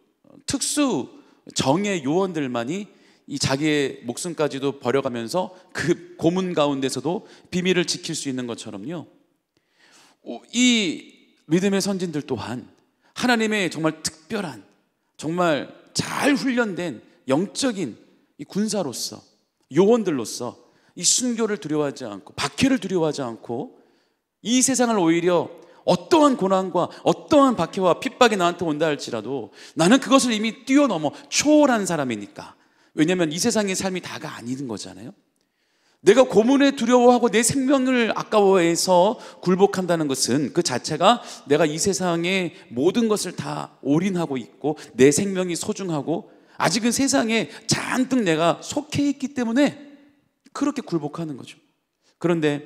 A: 특수 정예 요원들만이 이 자기의 목숨까지도 버려가면서 그 고문 가운데서도 비밀을 지킬 수 있는 것처럼요, 이 믿음의 선진들 또한 하나님의 정말 특별한, 정말 잘 훈련된 영적인 이 군사로서, 요원들로서 이 순교를 두려워하지 않고 박해를 두려워하지 않고 이 세상을 오히려 어떠한 고난과 어떠한 박해와 핍박이 나한테 온다 할지라도 나는 그것을 이미 뛰어넘어 초월한 사람이니까. 왜냐하면 이 세상의 삶이 다가 아닌 거잖아요. 내가 고문에 두려워하고 내 생명을 아까워해서 굴복한다는 것은 그 자체가 내가 이 세상의 모든 것을 다 올인하고 있고 내 생명이 소중하고 아직은 세상에 잔뜩 내가 속해 있기 때문에 그렇게 굴복하는 거죠. 그런데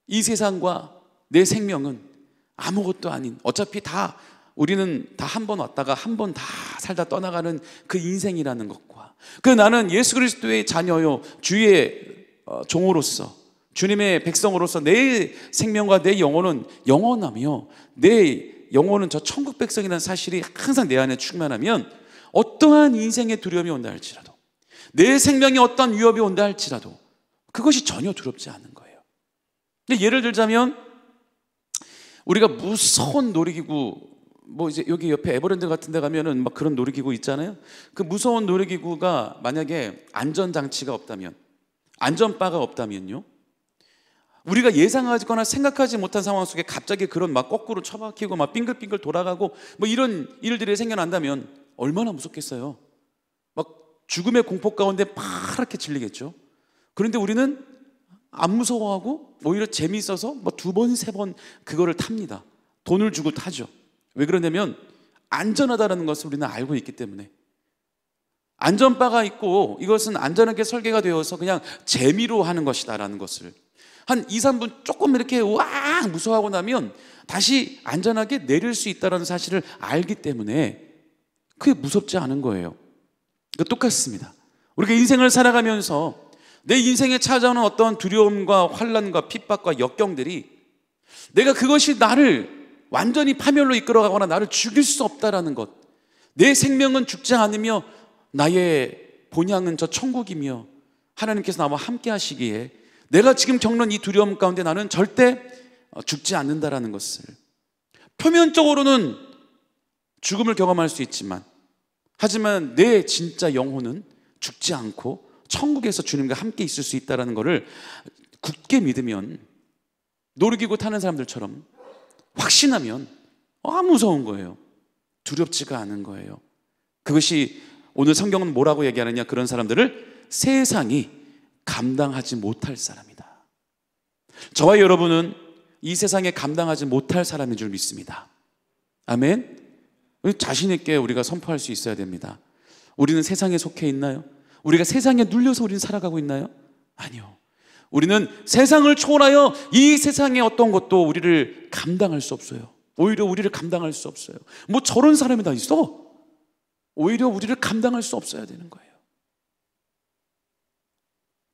A: 이 세상과 내 생명은 아무것도 아닌, 어차피 다 우리는 다 한 번 왔다가 한 번 다 살다 떠나가는 그 인생이라는 것과, 그 나는 예수 그리스도의 자녀요 주의 종으로서 주님의 백성으로서 내 생명과 내 영혼은 영원하며 내 영혼은 저 천국 백성이라는 사실이 항상 내 안에 충만하면 어떠한 인생의 두려움이 온다 할지라도, 내 생명에 어떠한 위협이 온다 할지라도 그것이 전혀 두렵지 않은 거예요. 예를 들자면 우리가 무서운 놀이기구, 이제 여기 옆에 에버랜드 같은 데 가면은 막 그런 놀이기구 있잖아요. 그 무서운 놀이기구가 만약에 안전장치가 없다면, 안전바가 없다면요, 우리가 예상하거나 생각하지 못한 상황 속에 갑자기 그런 막 거꾸로 처박히고 막 빙글빙글 돌아가고 이런 일들이 생겨난다면 얼마나 무섭겠어요. 막 죽음의 공포 가운데 파랗게 질리겠죠. 그런데 우리는 안 무서워하고 오히려 재미있어서 두 번, 세 번 그거를 탑니다. 돈을 주고 타죠. 왜 그러냐면 안전하다는 것을 우리는 알고 있기 때문에. 안전바가 있고 이것은 안전하게 설계가 되어서 그냥 재미로 하는 것이다라는 것을 한 2, 3분 조금 이렇게 와 무서워하고 나면 다시 안전하게 내릴 수 있다는 사실을 알기 때문에 그게 무섭지 않은 거예요. 똑같습니다. 우리가 인생을 살아가면서 내 인생에 찾아오는 어떤 두려움과 환난과 핍박과 역경들이 내가 그것이 나를 완전히 파멸로 이끌어가거나 나를 죽일 수 없다라는 것, 내 생명은 죽지 않으며 나의 본향은 저 천국이며 하나님께서 나와 함께 하시기에 내가 지금 겪는 이 두려움 가운데 나는 절대 죽지 않는다라는 것을, 표면적으로는 죽음을 경험할 수 있지만 하지만 내 진짜 영혼은 죽지 않고 천국에서 주님과 함께 있을 수 있다는 것을 굳게 믿으면, 놀이기구 타는 사람들처럼 확신하면 무서운 거예요. 두렵지가 않은 거예요. 그것이 오늘 성경은 뭐라고 얘기하느냐? 그런 사람들을 세상이 감당하지 못할 사람이다. 저와 여러분은 이 세상에 감당하지 못할 사람인 줄 믿습니다. 아멘. 자신 있게 우리가 선포할 수 있어야 됩니다. 우리는 세상에 속해 있나요? 우리가 세상에 눌려서 우리는 살아가고 있나요? 아니요. 우리는 세상을 초월하여 이 세상의 어떤 것도 우리를 감당할 수 없어요. 오히려 우리를 감당할 수 없어요. 뭐 저런 사람이 다 있어? 오히려 우리를 감당할 수 없어야 되는 거예요.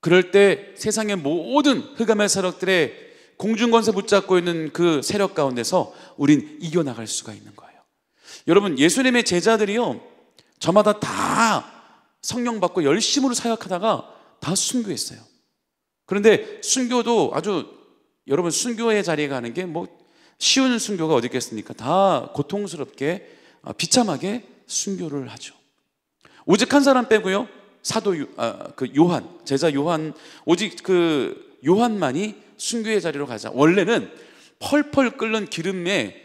A: 그럴 때 세상의 모든 흑암의 세력들의 공중권세 붙잡고 있는 그 세력 가운데서 우린 이겨나갈 수가 있는 거예요. 여러분, 예수님의 제자들이요, 저마다 다 성령 받고 열심으로 사역하다가 다 순교했어요. 그런데 순교도 아주, 여러분, 순교의 자리에 가는 게 뭐 쉬운 순교가 어디 있겠습니까? 다 고통스럽게 비참하게 순교를 하죠. 오직 한 사람 빼고요, 사도 요한, 제자 요한, 오직 그 요한만이 순교의 자리로 가자. 원래는 펄펄 끓는 기름에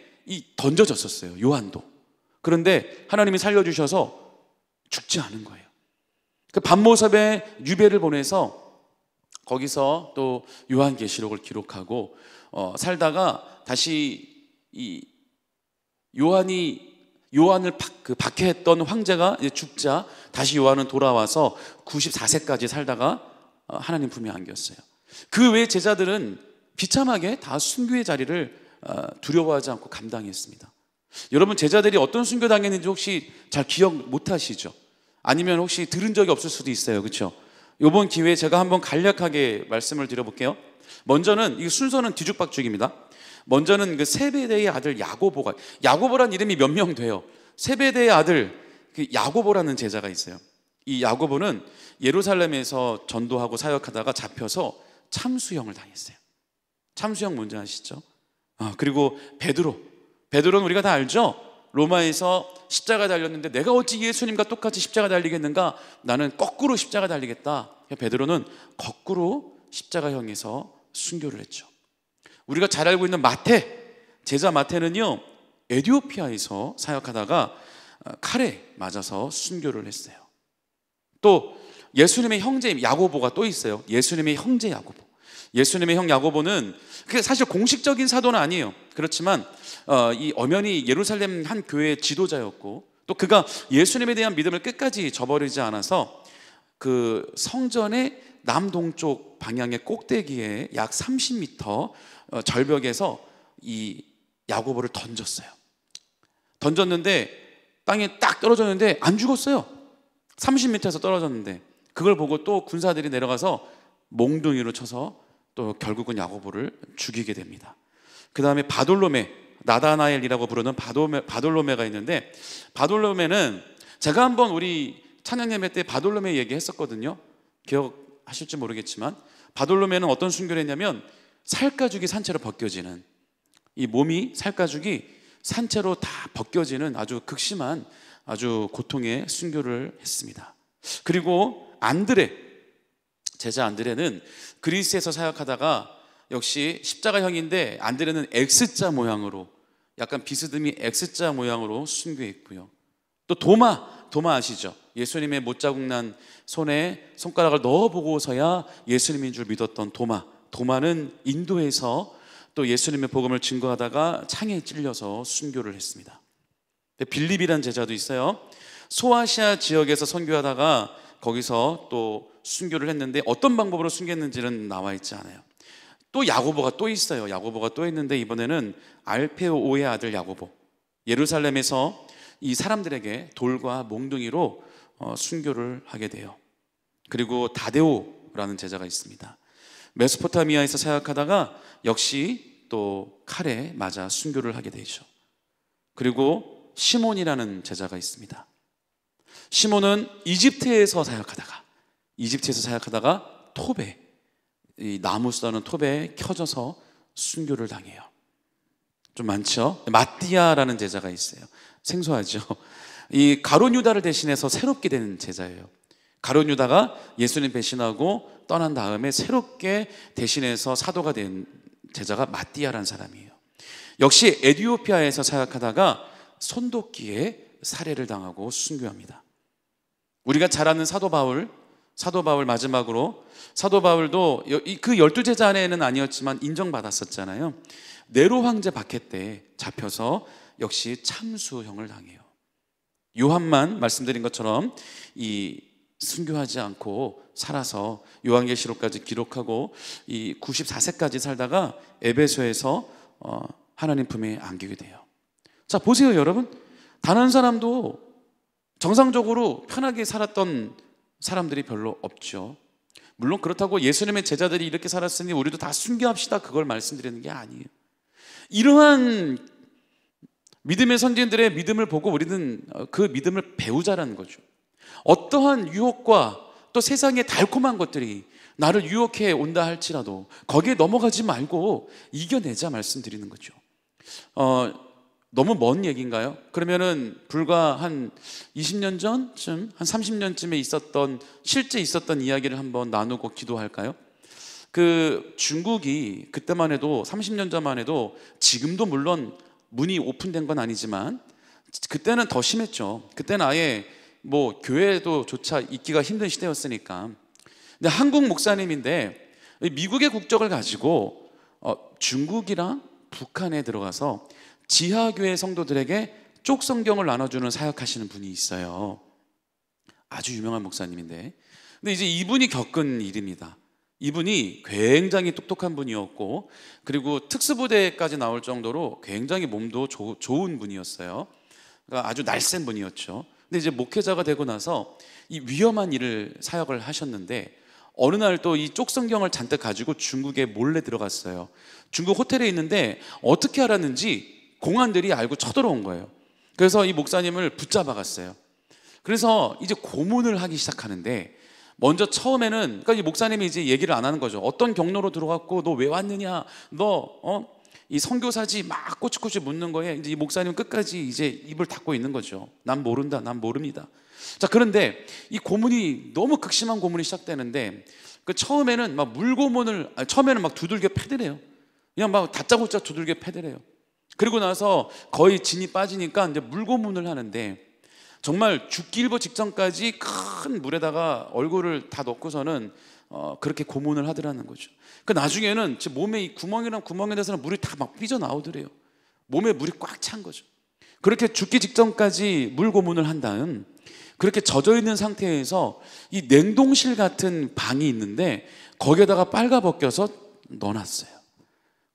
A: 던져졌었어요, 요한도. 그런데 하나님이 살려주셔서 죽지 않은 거예요. 그 밤모섭에 유배를 보내서 거기서 또 요한계시록을 기록하고 살다가 다시 이 요한을 박해했던 황제가 이제 죽자 다시 요한은 돌아와서 94세까지 살다가 하나님 품에 안겼어요. 그 외 제자들은 비참하게 다 순교의 자리를 두려워하지 않고 감당했습니다. 여러분, 제자들이 어떤 순교 당했는지 혹시 잘 기억 못 하시죠? 아니면 혹시 들은 적이 없을 수도 있어요. 그렇죠? 이번 기회에 제가 한번 간략하게 말씀을 드려볼게요. 먼저는, 이 순서는 뒤죽박죽입니다. 먼저는 그 세베대의 아들 야고보란 이름이 몇 명 돼요. 세베대의 아들 그 야고보라는 제자가 있어요. 이 야고보는 예루살렘에서 전도하고 사역하다가 잡혀서 참수형을 당했어요. 참수형 뭔지 아시죠? 그리고 베드로는 우리가 다 알죠? 로마에서 십자가 달렸는데 내가 어찌 예수님과 똑같이 십자가 달리겠는가? 나는 거꾸로 십자가 달리겠다. 베드로는 거꾸로 십자가형에서 순교를 했죠. 우리가 잘 알고 있는 제자 마태는요, 에티오피아에서 사역하다가 칼에 맞아서 순교를 했어요. 또 예수님의 형제 야고보가 또 있어요. 예수님의 형제 야고보. 예수님의 형 야고보는 그게 사실 공식적인 사도는 아니에요. 그렇지만 이 엄연히 예루살렘 한 교회의 지도자였고, 또 그가 예수님에 대한 믿음을 끝까지 저버리지 않아서 그 성전의 남동쪽 방향의 꼭대기에 약 30m 절벽에서 이 야고보를 던졌는데 땅에 딱 떨어졌는데 안 죽었어요. 30m에서 떨어졌는데 그걸 보고 또 군사들이 내려가서 몽둥이로 쳐서 또 결국은 야고보를 죽이게 됩니다. 그 다음에 나다나엘이라고 부르는 바돌로메가 있는데, 바돌로메는 제가 한번 우리 찬양 예배 때 바돌로메 얘기했었거든요. 기억하실지 모르겠지만 바돌로메는 어떤 순교를 했냐면, 살가죽이 산채로 벗겨지는, 이 몸이 살가죽이 산채로 다 벗겨지는 아주 극심한 아주 고통의 순교를 했습니다. 그리고 제자 안드레는 그리스에서 사역하다가 역시 십자가형인데, 안드레는 X자 모양으로, 약간 비스듬히 X자 모양으로 순교했고요. 또 도마 아시죠? 예수님의 못자국 난 손에 손가락을 넣어보고서야 예수님인 줄 믿었던 도마는 인도에서 또 예수님의 복음을 증거하다가 창에 찔려서 순교를 했습니다. 빌립이라는 제자도 있어요. 소아시아 지역에서 선교하다가 거기서 또 순교를 했는데 어떤 방법으로 순교했는지는 나와 있지 않아요. 또 야고보가 또 있어요. 야고보가 또 있는데 이번에는 알페오의 아들 야고보, 예루살렘에서 이 사람들에게 돌과 몽둥이로 순교를 하게 돼요. 그리고 다데오라는 제자가 있습니다. 메소포타미아에서 사역하다가 역시 또 칼에 맞아 순교를 하게 되죠. 그리고 시몬이라는 제자가 있습니다. 시몬은 이집트에서 사역하다가 토베, 이 나무 쓰다는 톱에 켜져서 순교를 당해요. 좀 많죠? 마띠아라는 제자가 있어요. 생소하죠? 이 가룟 유다를 대신해서 새롭게 된 제자예요. 가룟 유다가 예수님 배신하고 떠난 다음에 새롭게 대신해서 사도가 된 제자가 마띠아라는 사람이에요. 역시 에티오피아에서 사역하다가 손도끼에 살해를 당하고 순교합니다. 우리가 잘 아는 사도 바울 마지막으로, 사도 바울도 그 12제자 안에는 아니었지만 인정받았었잖아요. 네로 황제 박해 때 잡혀서 역시 참수형을 당해요. 요한만 말씀드린 것처럼 이 순교하지 않고 살아서 요한계시록까지 기록하고 이 94세까지 살다가 에베소에서 하나님 품에 안기게 돼요. 자, 보세요 여러분, 단 한 사람도 정상적으로 편하게 살았던 사람들이 별로 없죠. 물론 그렇다고 예수님의 제자들이 이렇게 살았으니 우리도 다 순교합시다, 그걸 말씀드리는 게 아니에요. 이러한 믿음의 선진들의 믿음을 보고 우리는 그 믿음을 배우자라는 거죠. 어떠한 유혹과 또 세상의 달콤한 것들이 나를 유혹해 온다 할지라도 거기에 넘어가지 말고 이겨내자 말씀드리는 거죠. 너무 먼 얘기인가요? 그러면은 불과 한 20년 전쯤, 한 30년쯤에 실제 있었던 이야기를 한번 나누고 기도할까요? 그 중국이 그때만 해도 30년 전만 해도, 지금도 물론 문이 오픈된 건 아니지만 그때는 더 심했죠. 그때는 아예 뭐 교회도 조차 있기가 힘든 시대였으니까. 근데 한국 목사님인데 미국의 국적을 가지고 중국이랑 북한에 들어가서 지하교회 성도들에게 쪽성경을 나눠주는 사역하시는 분이 있어요. 아주 유명한 목사님인데, 근데 이제 이분이 겪은 일입니다. 이분이 굉장히 똑똑한 분이었고, 그리고 특수부대까지 나올 정도로 굉장히 몸도 좋은 분이었어요. 그러니까 아주 날쌘 분이었죠. 근데 이제 목회자가 되고 나서 이 위험한 일을 사역을 하셨는데, 어느 날 또 이 쪽성경을 잔뜩 가지고 중국에 몰래 들어갔어요. 중국 호텔에 있는데 어떻게 알았는지 공안들이 알고 쳐들어온 거예요. 그래서 이 목사님을 붙잡아 갔어요. 그래서 이제 고문을 하기 시작하는데, 먼저 처음에는, 그러니까 이 목사님이 이제 얘기를 안 하는 거죠. 어떤 경로로 들어갔고 너 왜 왔느냐, 너 이 선교사지, 막 꼬치꼬치 묻는 거에 이제 이 목사님은 끝까지 이제 입을 닫고 있는 거죠. 난 모른다, 난 모릅니다. 자, 그런데 이 고문이 너무 극심한 고문이 시작되는데, 그 처음에는 막 처음에는 막 두들겨 패드래요. 그냥 막 다짜고짜 두들겨 패드래요. 그리고 나서 거의 진이 빠지니까 이제 물고문을 하는데, 정말 죽기 일보 직전까지 큰 물에다가 얼굴을 다 넣고서는 그렇게 고문을 하더라는 거죠. 그 나중에는 제 몸에 이 구멍에 대해서는 물이 다 막 삐져나오더래요. 몸에 물이 꽉 찬 거죠. 그렇게 죽기 직전까지 물 고문을 한 다음, 그렇게 젖어 있는 상태에서 이 냉동실 같은 방이 있는데 거기에다가 빨가벗겨서 넣어놨어요.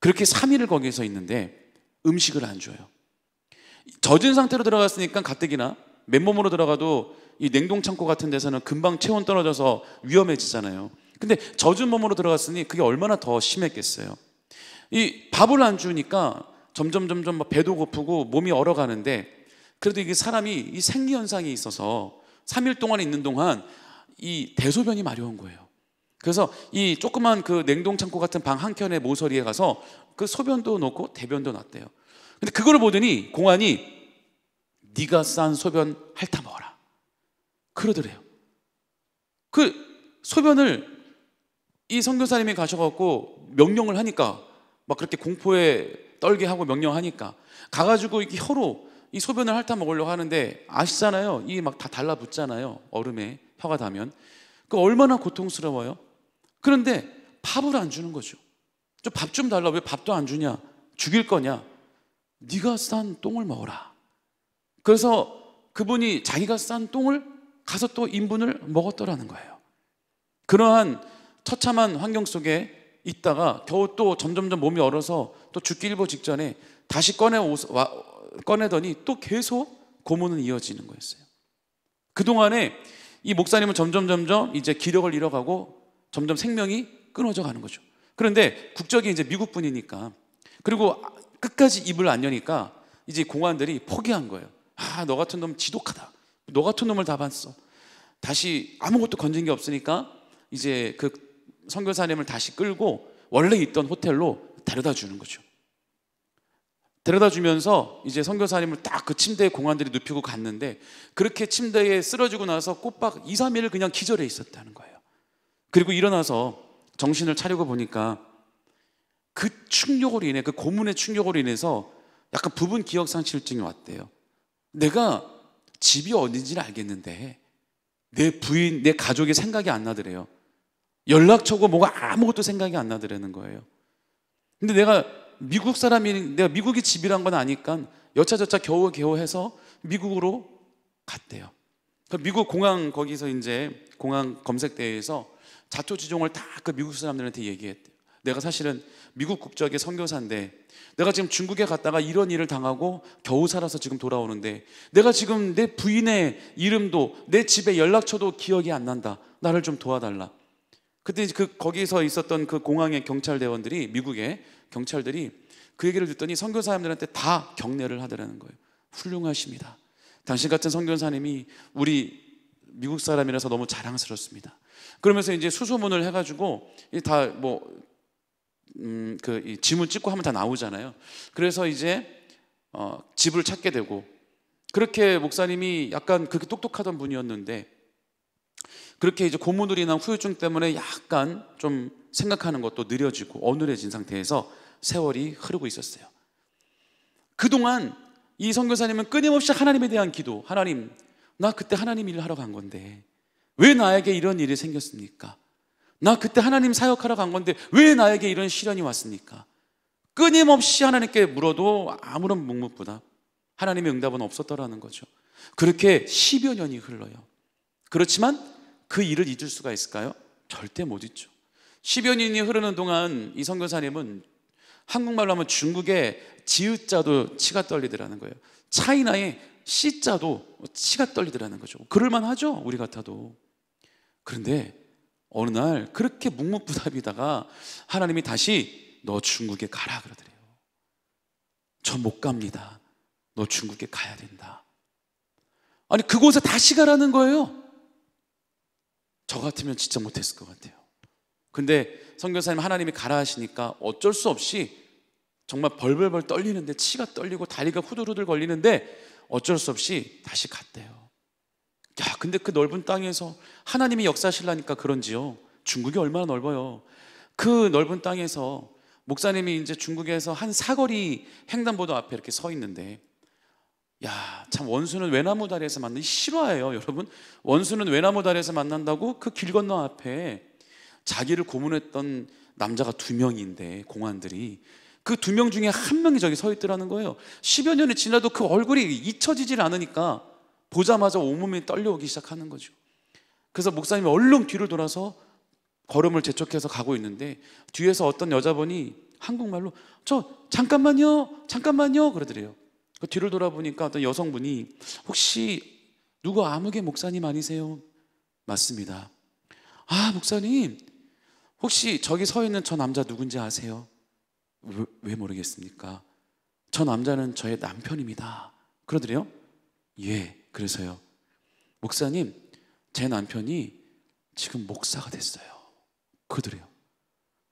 A: 그렇게 3일을 거기서 있는데 음식을 안 줘요. 젖은 상태로 들어갔으니까 가뜩이나 맨몸으로 들어가도 이 냉동창고 같은 데서는 금방 체온 떨어져서 위험해지잖아요. 근데 젖은 몸으로 들어갔으니 그게 얼마나 더 심했겠어요. 이 밥을 안 주니까 점점 막 배도 고프고 몸이 얼어가는데, 그래도 이게 사람이 이 생리현상이 있어서 3일 동안 있는 동안 이 대소변이 마려운 거예요. 그래서 이 조그만 그 냉동창고 같은 방 한켠의 모서리에 가서 그 소변도 놓고 대변도 놨대요. 근데 그걸 보더니 공안이 네가 싼 소변 핥아 먹어라 그러더래요. 그 소변을 이 선교사님이 가셔갖고 명령을 하니까, 막 그렇게 공포에 떨게 하고 명령하니까 가가지고 이렇게 혀로 이 소변을 핥아 먹으려고 하는데, 아시잖아요, 이게 막 다 달라붙잖아요. 얼음에 혀가 닿으면. 그 얼마나 고통스러워요. 그런데 밥을 안 주는 거죠. 저 밥 좀 달라. 왜 밥도 안 주냐? 죽일 거냐? 네가 싼 똥을 먹어라. 그래서 그분이 자기가 싼 똥을 가서 또 인분을 먹었더라는 거예요. 그러한 처참한 환경 속에 있다가 겨우 또 점점점 몸이 얼어서 또 죽기 일보 직전에 다시 꺼내더니 또 계속 고문은 이어지는 거였어요. 그동안에 이 목사님은 점점 이제 기력을 잃어가고 점점 생명이 끊어져 가는 거죠. 그런데 국적이 이제 미국 분이니까, 그리고 끝까지 입을 안 여니까 이제 공안들이 포기한 거예요. 너 같은 놈 지독하다. 너 같은 놈을 다 봤어. 다시 아무것도 건진 게 없으니까 이제 그 선교사님을 다시 끌고 원래 있던 호텔로 데려다 주는 거죠. 데려다 주면서 이제 선교사님을 딱 그 침대에 공안들이 눕히고 갔는데, 그렇게 침대에 쓰러지고 나서 꼬박 2, 3일을 그냥 기절해 있었다는 거예요. 그리고 일어나서 정신을 차리고 보니까 그 충격으로 인해, 그 고문의 충격으로 인해서 약간 부분 기억상실증이 왔대요. 내가 집이 어딘지는 알겠는데 내 부인, 내 가족이 생각이 안 나더래요. 연락처고 뭐가 아무것도 생각이 안 나더라는 거예요. 근데 내가 미국 사람이, 내가 미국이 집이란 건 아니까 여차저차 겨우 해서 미국으로 갔대요. 미국 공항, 거기서 이제 공항 검색대에서 자초지종을 다 그 미국 사람들한테 얘기했대요. 내가 사실은 미국 국적의 선교사인데 내가 지금 중국에 갔다가 이런 일을 당하고 겨우 살아서 지금 돌아오는데 내가 지금 내 부인의 이름도 내 집의 연락처도 기억이 안 난다. 나를 좀 도와달라. 그때 그 거기서 있었던 그 공항의 경찰대원들이, 미국의 경찰들이 그 얘기를 듣더니 선교사님들한테 다 격려를 하더라는 거예요. 훌륭하십니다. 당신 같은 선교사님이 우리 미국 사람이라서 너무 자랑스럽습니다. 그러면서 이제 수소문을 해가지고 다 뭐 그 지문 찍고 하면 다 나오잖아요. 그래서 이제 집을 찾게 되고, 그렇게 목사님이 약간 그렇게 똑똑하던 분이었는데 그렇게 이제 고문으로 인한 후유증 때문에 약간 좀 생각하는 것도 느려지고 어눌해진 상태에서 세월이 흐르고 있었어요. 그동안 이 선교사님은 끊임없이 하나님에 대한 기도, 하나님, 나 그때 하나님 일을 하러 간 건데 왜 나에게 이런 일이 생겼습니까? 나 그때 하나님 사역하러 간 건데 왜 나에게 이런 시련이 왔습니까? 끊임없이 하나님께 물어도 아무런 묵묵부답, 하나님의 응답은 없었더라는 거죠. 그렇게 10여 년이 흘러요. 그렇지만 그 일을 잊을 수가 있을까요? 절대 못 잊죠. 10여 년이 흐르는 동안 이 선교사님은 한국말로 하면 중국의 지읒자도 치가 떨리더라는 거예요. 차이나의 씨자도 치가 떨리더라는 거죠. 그럴만 하죠, 우리 같아도. 그런데 어느 날 그렇게 묵묵부답이다가 하나님이 다시 너 중국에 가라 그러더래요. 저 못 갑니다. 너 중국에 가야 된다. 아니, 그곳에 다시 가라는 거예요. 저 같으면 진짜 못했을 것 같아요. 근데 선교사님 하나님이 가라 하시니까 어쩔 수 없이 정말 벌벌벌 떨리는데, 치가 떨리고 다리가 후들후들 걸리는데 어쩔 수 없이 다시 갔대요. 야, 근데 그 넓은 땅에서 하나님이 역사하시려니까 그런지요, 중국이 얼마나 넓어요. 그 넓은 땅에서 목사님이 이제 중국에서 한 사거리 횡단보도 앞에 이렇게 서 있는데, 야, 참 원수는 외나무 다리에서 만나기 실화예요, 여러분. 원수는 외나무 다리에서 만난다고 그 길 건너 앞에 자기를 고문했던 남자가 2명인데, 공안들이 그 2명 중에 한 명이 저기 서 있더라는 거예요. 10여 년이 지나도 그 얼굴이 잊혀지질 않으니까 보자마자 온몸이 떨려오기 시작하는 거죠. 그래서 목사님이 얼른 뒤를 돌아서 걸음을 재촉해서 가고 있는데 뒤에서 어떤 여자분이 한국말로 저 잠깐만요 그러더래요. 그 뒤를 돌아보니까 어떤 여성분이 혹시 누구 아무개 목사님 아니세요? 맞습니다. 아, 목사님 혹시 저기 서 있는 저 남자 누군지 아세요? 왜 모르겠습니까? 저 남자는 저의 남편입니다. 그러더래요. 예, 그래서요. 목사님, 제 남편이 지금 목사가 됐어요. 그러더래요.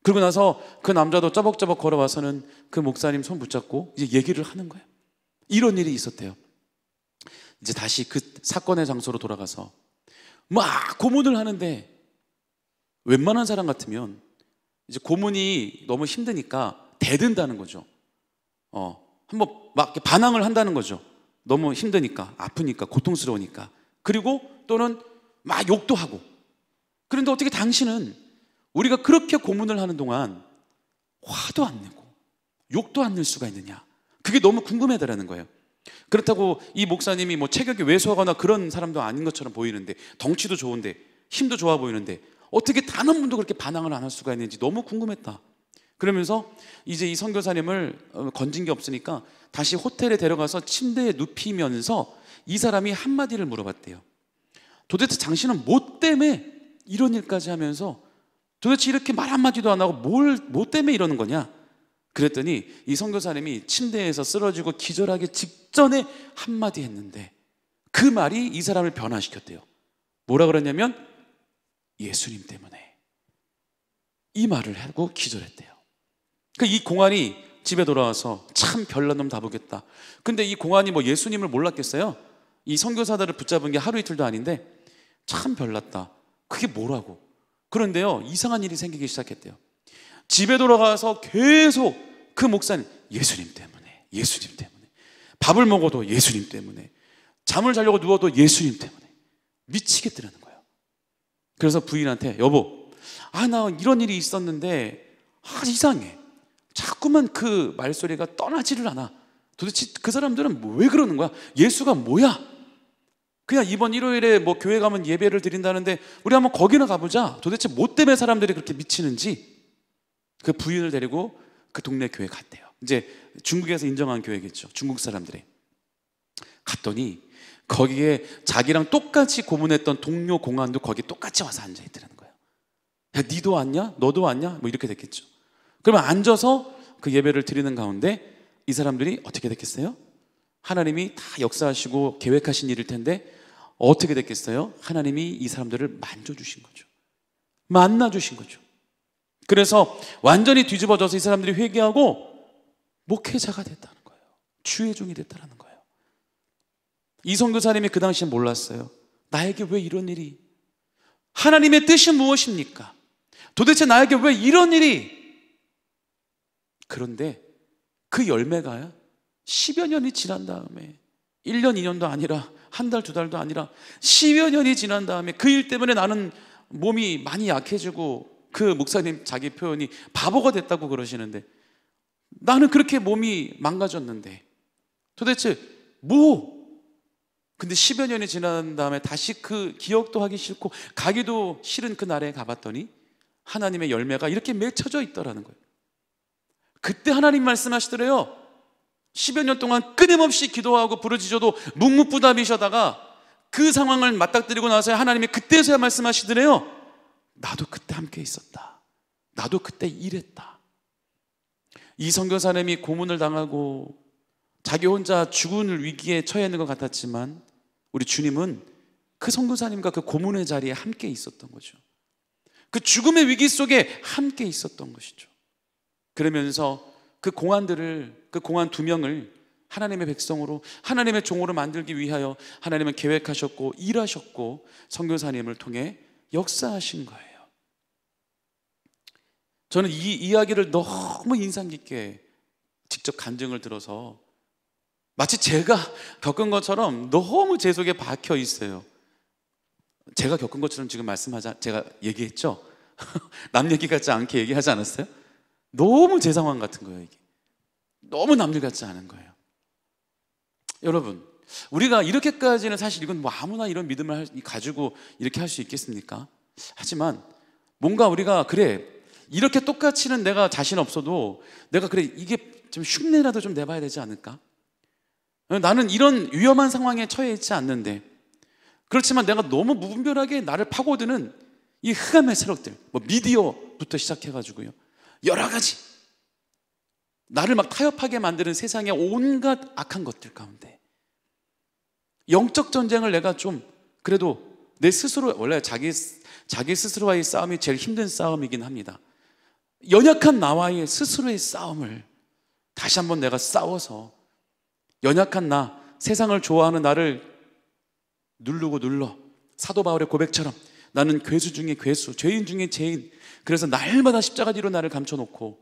A: 그러고 나서 그 남자도쩌벅쩌벅 걸어와서는 그 목사님 손 붙잡고 이제 얘기를 하는 거예요. 이런 일이 있었대요. 이제 다시 그 사건의 장소로 돌아가서 막 고문을 하는데, 웬만한 사람 같으면 이제 고문이 너무 힘드니까 대든다는 거죠. 한번 막 이렇게 반항을 한다는 거죠. 너무 힘드니까, 아프니까, 고통스러우니까. 그리고 또는 막 욕도 하고. 그런데 어떻게 당신은 우리가 그렇게 고문을 하는 동안 화도 안 내고 욕도 안 낼 수가 있느냐, 그게 너무 궁금하다라는 거예요. 그렇다고 이 목사님이 뭐 체격이 왜소하거나 그런 사람도 아닌 것처럼 보이는데, 덩치도 좋은데, 힘도 좋아 보이는데 어떻게 단 한 번도 그렇게 반항을 안 할 수가 있는지 너무 궁금했다. 그러면서 이제 이 선교사님을 건진 게 없으니까 다시 호텔에 데려가서 침대에 눕히면서 이 사람이 한마디를 물어봤대요. 도대체 당신은 뭐 때문에 이런 일까지 하면서 도대체 이렇게 말 한마디도 안 하고 뭐 때문에 이러는 거냐? 그랬더니 이 선교사님이 침대에서 쓰러지고 기절하기 직전에 한마디 했는데 그 말이 이 사람을 변화시켰대요. 뭐라 그러냐면 예수님 때문에. 이 말을 하고 기절했대요. 이 공안이 집에 돌아와서 참 별난 놈 다 보겠다. 근데 이 공안이 뭐 예수님을 몰랐겠어요? 이 선교사들을 붙잡은 게 하루 이틀도 아닌데 참 별났다. 그게 뭐라고? 그런데요, 이상한 일이 생기기 시작했대요. 집에 돌아가서 계속 그 목사님, 예수님 때문에, 예수님 때문에, 밥을 먹어도 예수님 때문에, 잠을 자려고 누워도 예수님 때문에, 미치겠더라는 거예요. 그래서 부인한테, 여보, 나 이런 일이 있었는데 이상해. 자꾸만 그 말소리가 떠나지를 않아. 도대체 그 사람들은 왜 그러는 거야? 예수가 뭐야? 그냥 이번 일요일에 뭐 교회 가면 예배를 드린다는데 우리 한번 거기나 가보자. 도대체 뭐 때문에 사람들이 그렇게 미치는지. 그 부인을 데리고 그 동네 교회 갔대요. 이제 중국에서 인정한 교회겠죠. 중국 사람들이. 갔더니 거기에 자기랑 똑같이 고문했던 동료 공안도 거기 똑같이 와서 앉아있더라는 거예요. 야, 니도 왔냐? 너도 왔냐? 뭐 이렇게 됐겠죠. 그러면 앉아서 그 예배를 드리는 가운데 이 사람들이 어떻게 됐겠어요? 하나님이 다 역사하시고 계획하신 일일 텐데 어떻게 됐겠어요? 하나님이 이 사람들을 만져주신 거죠. 만나주신 거죠. 그래서 완전히 뒤집어져서 이 사람들이 회개하고 목회자가 됐다는 거예요. 주의 종이 됐다는 거예요. 이 선교사님이 그 당시에 몰랐어요. 나에게 왜 이런 일이? 하나님의 뜻이 무엇입니까? 도대체 나에게 왜 이런 일이? 그런데 그 열매가 10여 년이 지난 다음에 1년, 2년도 아니라 한 달, 두 달도 아니라 10여 년이 지난 다음에 그 일 때문에 나는 몸이 많이 약해지고 그 목사님 자기 표현이 바보가 됐다고 그러시는데 나는 그렇게 몸이 망가졌는데 도대체 근데 10여 년이 지난 다음에 다시 그 기억도 하기 싫고 가기도 싫은 그 날에 가봤더니 하나님의 열매가 이렇게 맺혀져 있더라는 거예요. 그때 하나님 말씀하시더래요. 10여 년 동안 끊임없이 기도하고 부르짖어도 묵묵부답이셔다가 그 상황을 맞닥뜨리고 나서 하나님이 그때서야 말씀하시더래요. 나도 그때 함께 있었다. 나도 그때 일했다. 이 선교사님이 고문을 당하고 자기 혼자 죽을 위기에 처해 있는 것 같았지만 우리 주님은 그 선교사님과 그 고문의 자리에 함께 있었던 거죠. 그 죽음의 위기 속에 함께 있었던 것이죠. 그러면서 그 공안들을, 그 공안 2명을 하나님의 백성으로, 하나님의 종으로 만들기 위하여 하나님은 계획하셨고 일하셨고 선교사님을 통해 역사하신 거예요. 저는 이 이야기를 너무 인상 깊게 직접 간증을 들어서 마치 제가 겪은 것처럼 너무 제 속에 박혀 있어요. 제가 겪은 것처럼 지금 제가 얘기했죠? 남 얘기 같지 않게 얘기하지 않았어요? 너무 제 상황 같은 거예요. 이게 너무 남들 같지 않은 거예요. 여러분, 우리가 이렇게까지는 사실 이건 뭐 아무나 이런 믿음을 가지고 이렇게 할 수 있겠습니까? 하지만 뭔가 우리가 그래 이렇게 똑같이는 내가 자신 없어도 내가 그래 이게 좀 흉내라도 좀 내봐야 되지 않을까? 나는 이런 위험한 상황에 처해 있지 않는데 그렇지만 내가 너무 무분별하게 나를 파고드는 이 흑암의 세력들, 뭐 미디어부터 시작해가지고요 여러 가지 나를 막 타협하게 만드는 세상의 온갖 악한 것들 가운데 영적 전쟁을 내가 좀 그래도 내 스스로, 원래 자기 스스로와의 싸움이 제일 힘든 싸움이긴 합니다. 연약한 나와의 스스로의 싸움을 다시 한번 내가 싸워서 연약한 나, 세상을 좋아하는 나를 누르고 눌러 사도 바울의 고백처럼 나는 괴수 중에 괴수, 죄인 중에 죄인. 그래서 날마다 십자가 뒤로 나를 감춰놓고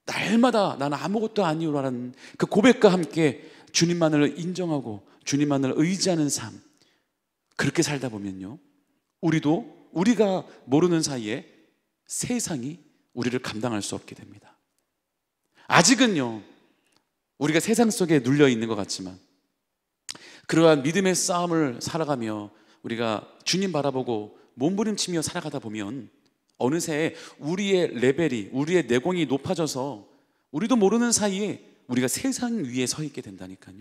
A: 날마다 나는 아무것도 아니오라는 그 고백과 함께 주님만을 인정하고 주님만을 의지하는 삶, 그렇게 살다 보면요 우리가 모르는 사이에 세상이 우리를 감당할 수 없게 됩니다. 아직은요 우리가 세상 속에 눌려 있는 것 같지만 그러한 믿음의 싸움을 살아가며 우리가 주님 바라보고 몸부림치며 살아가다 보면 어느새 우리의 레벨이, 우리의 내공이 높아져서 우리도 모르는 사이에 우리가 세상 위에 서 있게 된다니까요.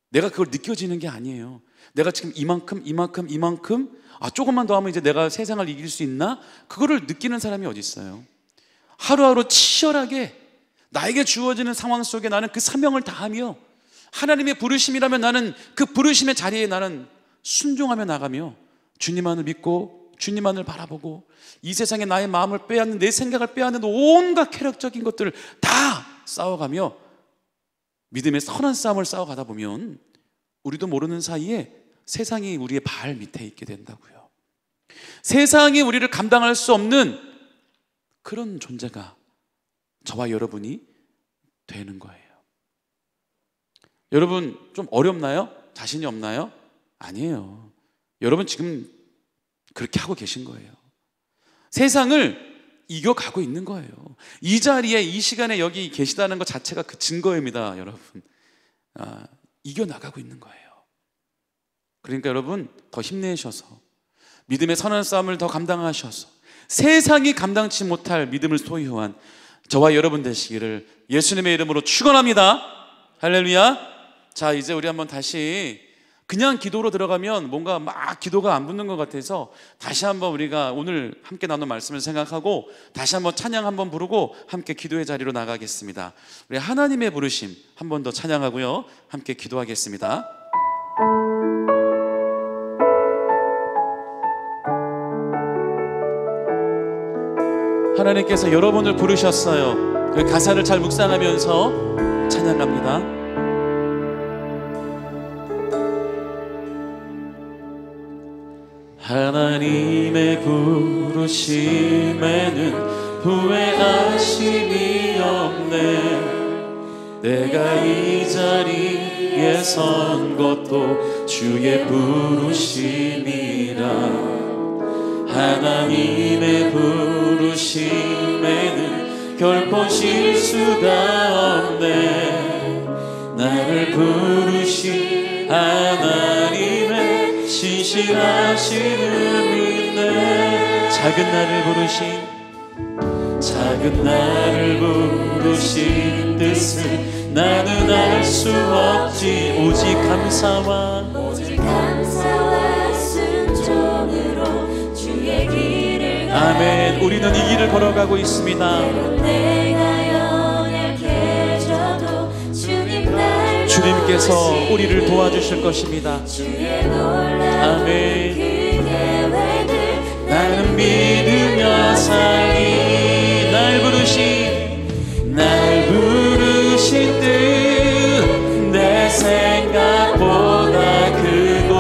A: 내가 그걸 느껴지는 게 아니에요. 내가 지금 이만큼 조금만 더 하면 이제 내가 세상을 이길 수 있나? 그거를 느끼는 사람이 어디 있어요? 하루하루 치열하게 나에게 주어지는 상황 속에 나는 그 사명을 다하며 하나님의 부르심이라면 나는 그 부르심의 자리에 나는 순종하며 나가며 주님만을 믿고 주님만을 바라보고 이 세상에 나의 마음을 빼앗는, 내 생각을 빼앗는 온갖 쾌락적인 것들을 다 싸워가며 믿음의 선한 싸움을 싸워가다 보면 우리도 모르는 사이에 세상이 우리의 발 밑에 있게 된다고요. 세상이 우리를 감당할 수 없는 그런 존재가 저와 여러분이 되는 거예요. 여러분 좀 어렵나요? 자신이 없나요? 아니에요. 여러분 지금 그렇게 하고 계신 거예요. 세상을 이겨가고 있는 거예요. 이 자리에 이 시간에 여기 계시다는 것 자체가 그 증거입니다. 여러분 이겨나가고 있는 거예요. 그러니까 여러분 더 힘내셔서 믿음의 선한 싸움을 더 감당하셔서 세상이 감당치 못할 믿음을 소유한 저와 여러분 되시기를 예수님의 이름으로 축원합니다. 할렐루야. 자, 이제 우리 한번 다시 그냥 기도로 들어가면 뭔가 막 기도가 안 붙는 것 같아서 다시 한번 우리가 오늘 함께 나눈 말씀을 생각하고 다시 한번 찬양 한번 부르고 함께 기도의 자리로 나가겠습니다. 우리 하나님의 부르심 한 번 더 찬양하고요, 함께 기도하겠습니다. 하나님께서 여러분을 부르셨어요. 그 가사를 잘 묵상하면서 찬양합니다.
B: 하나님의 부르심에는 후회하심이 없네. 내가 이 자리에 선 것도 주의 부르심이라. 하나님의 부르심에는 결코 실수가 없네. 나를 부르신 하나님의 신실하심을 믿네. 작은 나를 부르신 뜻을 나는 알 수 없지. 오직 감사와 순종으로 주의 길을 아멘. 우리는 이 길을 걸어가고 있습니다. 주님께서 우리를 도와주실 것입니다. 아멘. 나는 믿으며 살리. 날 부르신 뜻 내 생각보다 크고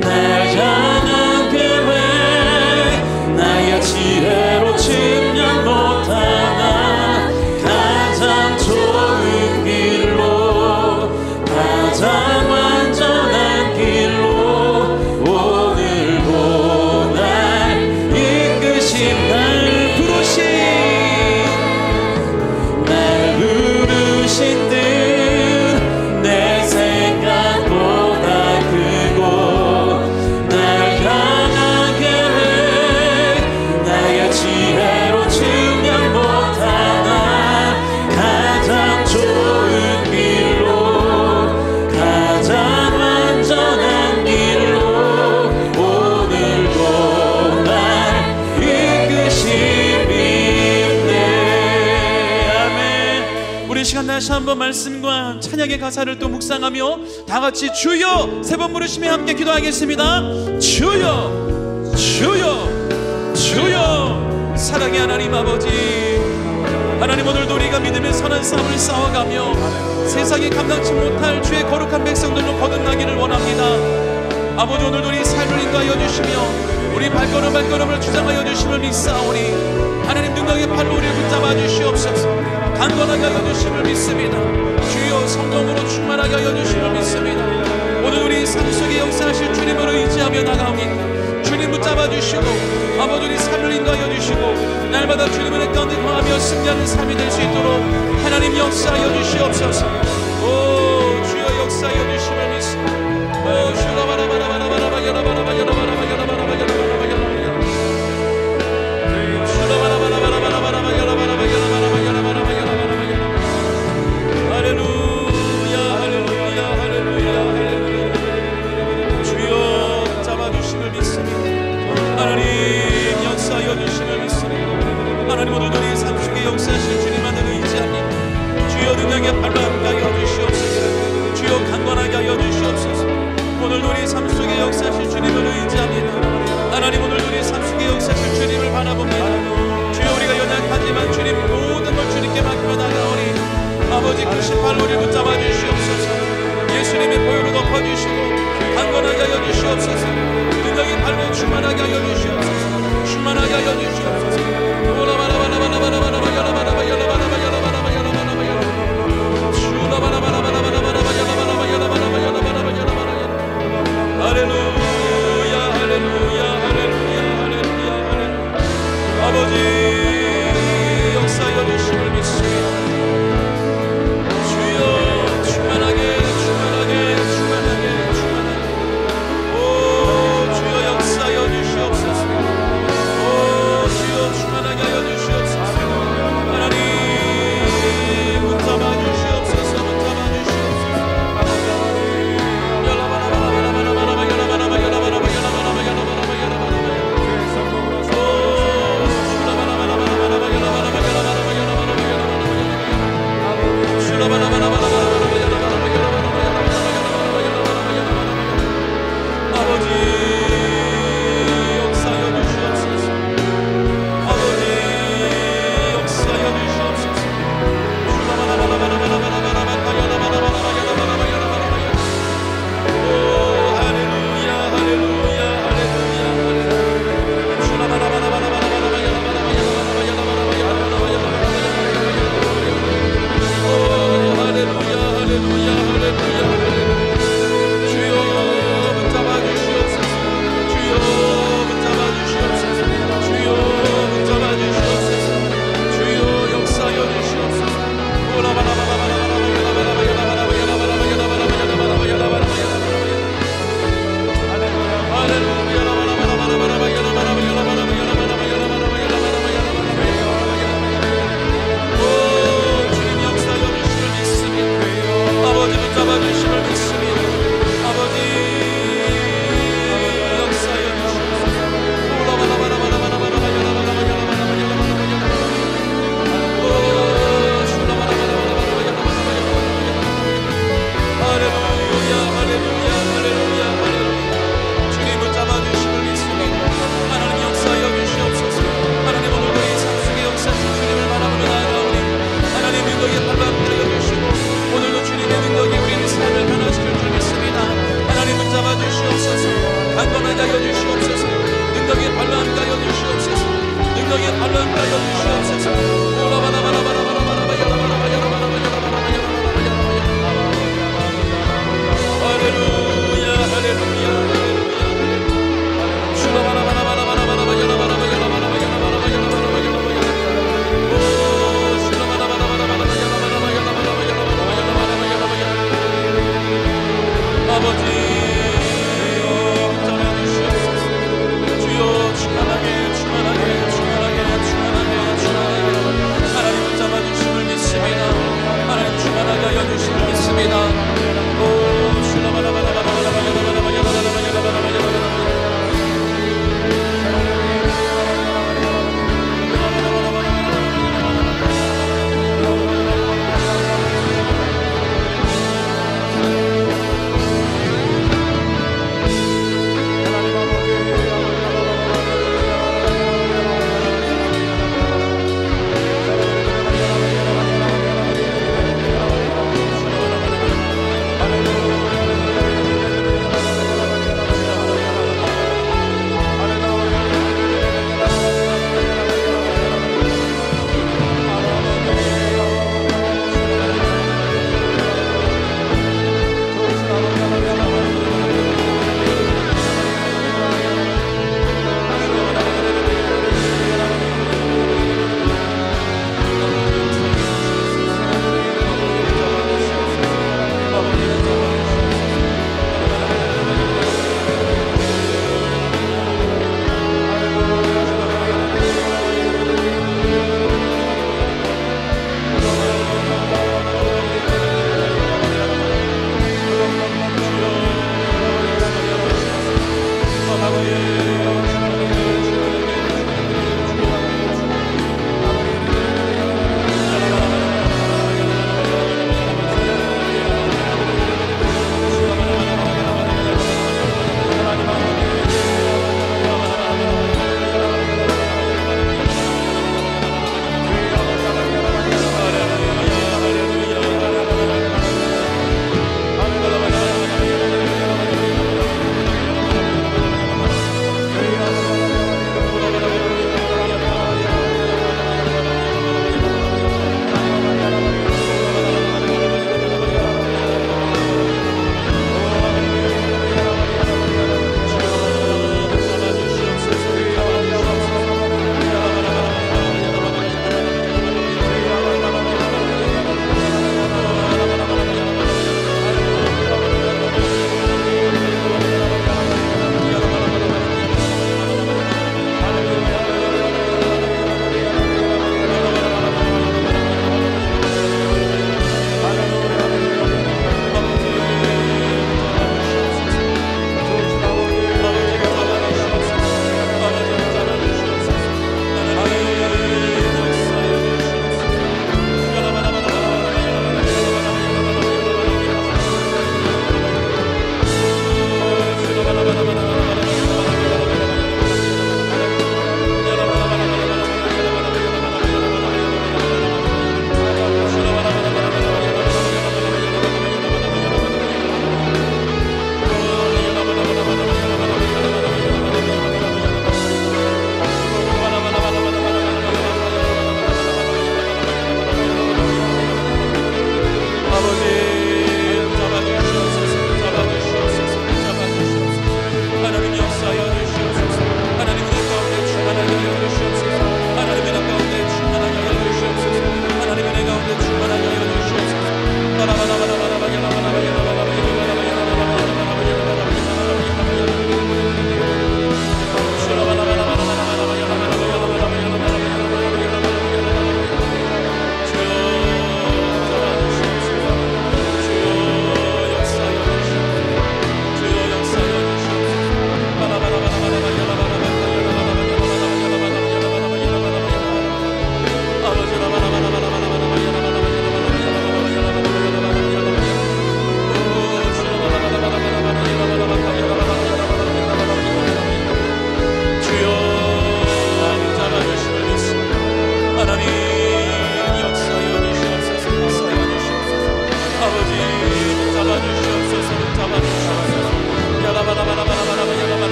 B: 날 향한 계획 나의 지혜로 측량 못하나 가장 좋은 길로 가장 완전한 길로 오늘도 날 이끄신 날 부르신 뜻 내 생각보다 크고 날 향한 계획 나의 지혜로 측량 못하나 가장 좋은 길로 가장 완전한 길로 오늘도 날 이끄심이네. 아멘. 우리 시간 다시 한번 말씀과 찬양의 가사를 또 묵상하며 다 같이 주여 세 번 부르시며 함께 기도하겠습니다. 주여 주여 주여. 사랑의 하나님 아버지, 하나님 오늘도 우리가 믿음의 선한 싸움을 싸워가며 세상이 감당치 못할 주의 거룩한 백성들로 거듭나기를 원합니다. 아버지, 오늘도 우리 삶을 인도하여 주시며 우리 발걸음을 주장하여 주심을 믿사오니 하나님 능력의 팔로 우리를 붙잡아 주시옵소서. 강건하게 하여 주심을 믿습니다. 주여 성령으로 충만하게 하여 주심을 믿습니다. 오늘 우리 삶 속에 역사하실 주님을 의지하며 나가오니 주님 붙잡아 주시고 아버지 우리 삶을 인도하여 주시고 날마다 주님의 은혜 가운데 거하며 승리하는 삶이 될 수 있도록 하나님 역사하여 주시옵소서. 오 주여 역사하여 주심을 믿습니다. 오 주여 바라바라바라바라바 여라바라바 여라바라바 여라바라바 여라바라바 여라바라바 주라바라바라바라바라바 여라바라바 여라바라바 여라바라바 여라바라바 할렐루야 할렐루야 할렐루야 할렐루야. 주여 잡아주심을 믿습니다. 하나님 역사하여 주심을 믿습니다. 하나님 오늘도 우리 삶 속에 역사하실 주님만을 의지합니다. 주여 능력의 팔로 함께하여 주시옵소서. 주여 강건하게 하여 주시옵소서. 오늘도 우리 삶 속에 역사하실 주님을 의지합니다. 하나님 오늘 충만하게 역사하실 주님을 바라봅니다. 주여 우리가 연약하지만 주님 모든 걸 주님께 맡겨 나가오니 아버지 크신 팔로 우리를 붙잡아 주시옵소서. 예수님의 보혈을 덮어주시고 강건하게 하여 주시옵소서. 능력의 팔로 충만하게 하여 주시옵소서. 충만하게 하여 주시옵소서. 할렐루야 할렐루야 할렐루야 할렐루야 할렐루야. 아버지 역사하여 주심을 믿습니다. 주여 충만하게 충만하게 충만하게 충만하게 오 주여 역사하여 주시옵소서. 오 주여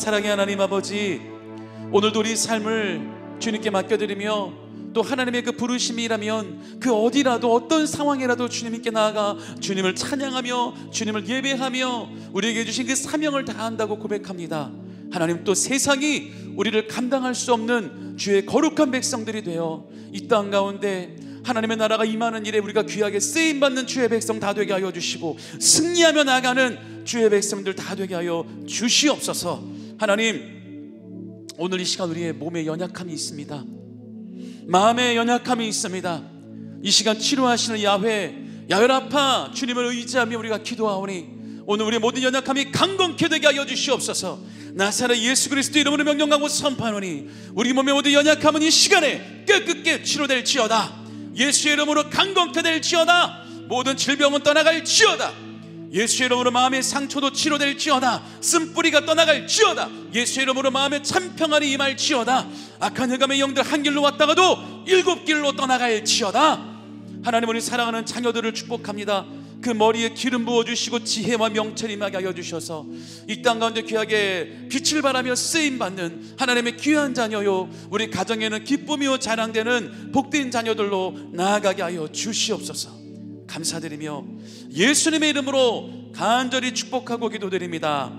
A: 사랑의 하나님 아버지, 오늘도 우리 삶을 주님께 맡겨드리며 또 하나님의 그 부르심이라면 그 어디라도 어떤 상황이라도 주님께 나아가 주님을 찬양하며 주님을 예배하며 우리에게 주신 그 사명을 다한다고 고백합니다. 하나님, 또 세상이 우리를 감당할 수 없는 주의 거룩한 백성들이 되어 이 땅 가운데 하나님의 나라가 임하는 일에 우리가 귀하게 쓰임받는 주의 백성 다 되게 하여 주시고 승리하며 나가는 주의 백성들 다 되게 하여 주시옵소서. 하나님, 오늘 이 시간 우리의 몸에 연약함이 있습니다. 마음에 연약함이 있습니다. 이 시간 치료하시는 야훼라파 주님을 의지하며 우리가 기도하오니 오늘 우리의 모든 연약함이 강건케 되게 하여 주시옵소서. 나사렛 예수 그리스도 이름으로 명령하고 선포하노니 우리 몸의 모든 연약함은 이 시간에 깨끗게 치료될지어다. 예수의 이름으로 강건케 될지어다. 모든 질병은 떠나갈지어다. 예수의 이름으로 마음의 상처도 치료될지어다. 쓴뿌리가 떠나갈지어다. 예수의 이름으로 마음의 참평안이 임할지어다. 악한 흑암의 영들 한 길로 왔다가도 7길로 떠나갈지어다. 하나님, 우리 사랑하는 자녀들을 축복합니다. 그 머리에 기름 부어주시고 지혜와 명철이 임하게 하여 주셔서 이 땅 가운데 귀하게 빛을 발하며 쓰임받는 하나님의 귀한 자녀요, 우리 가정에는 기쁨이요 자랑되는 복된 자녀들로 나아가게 하여 주시옵소서. 감사드리며 예수님의 이름으로 간절히 축복하고 기도드립니다.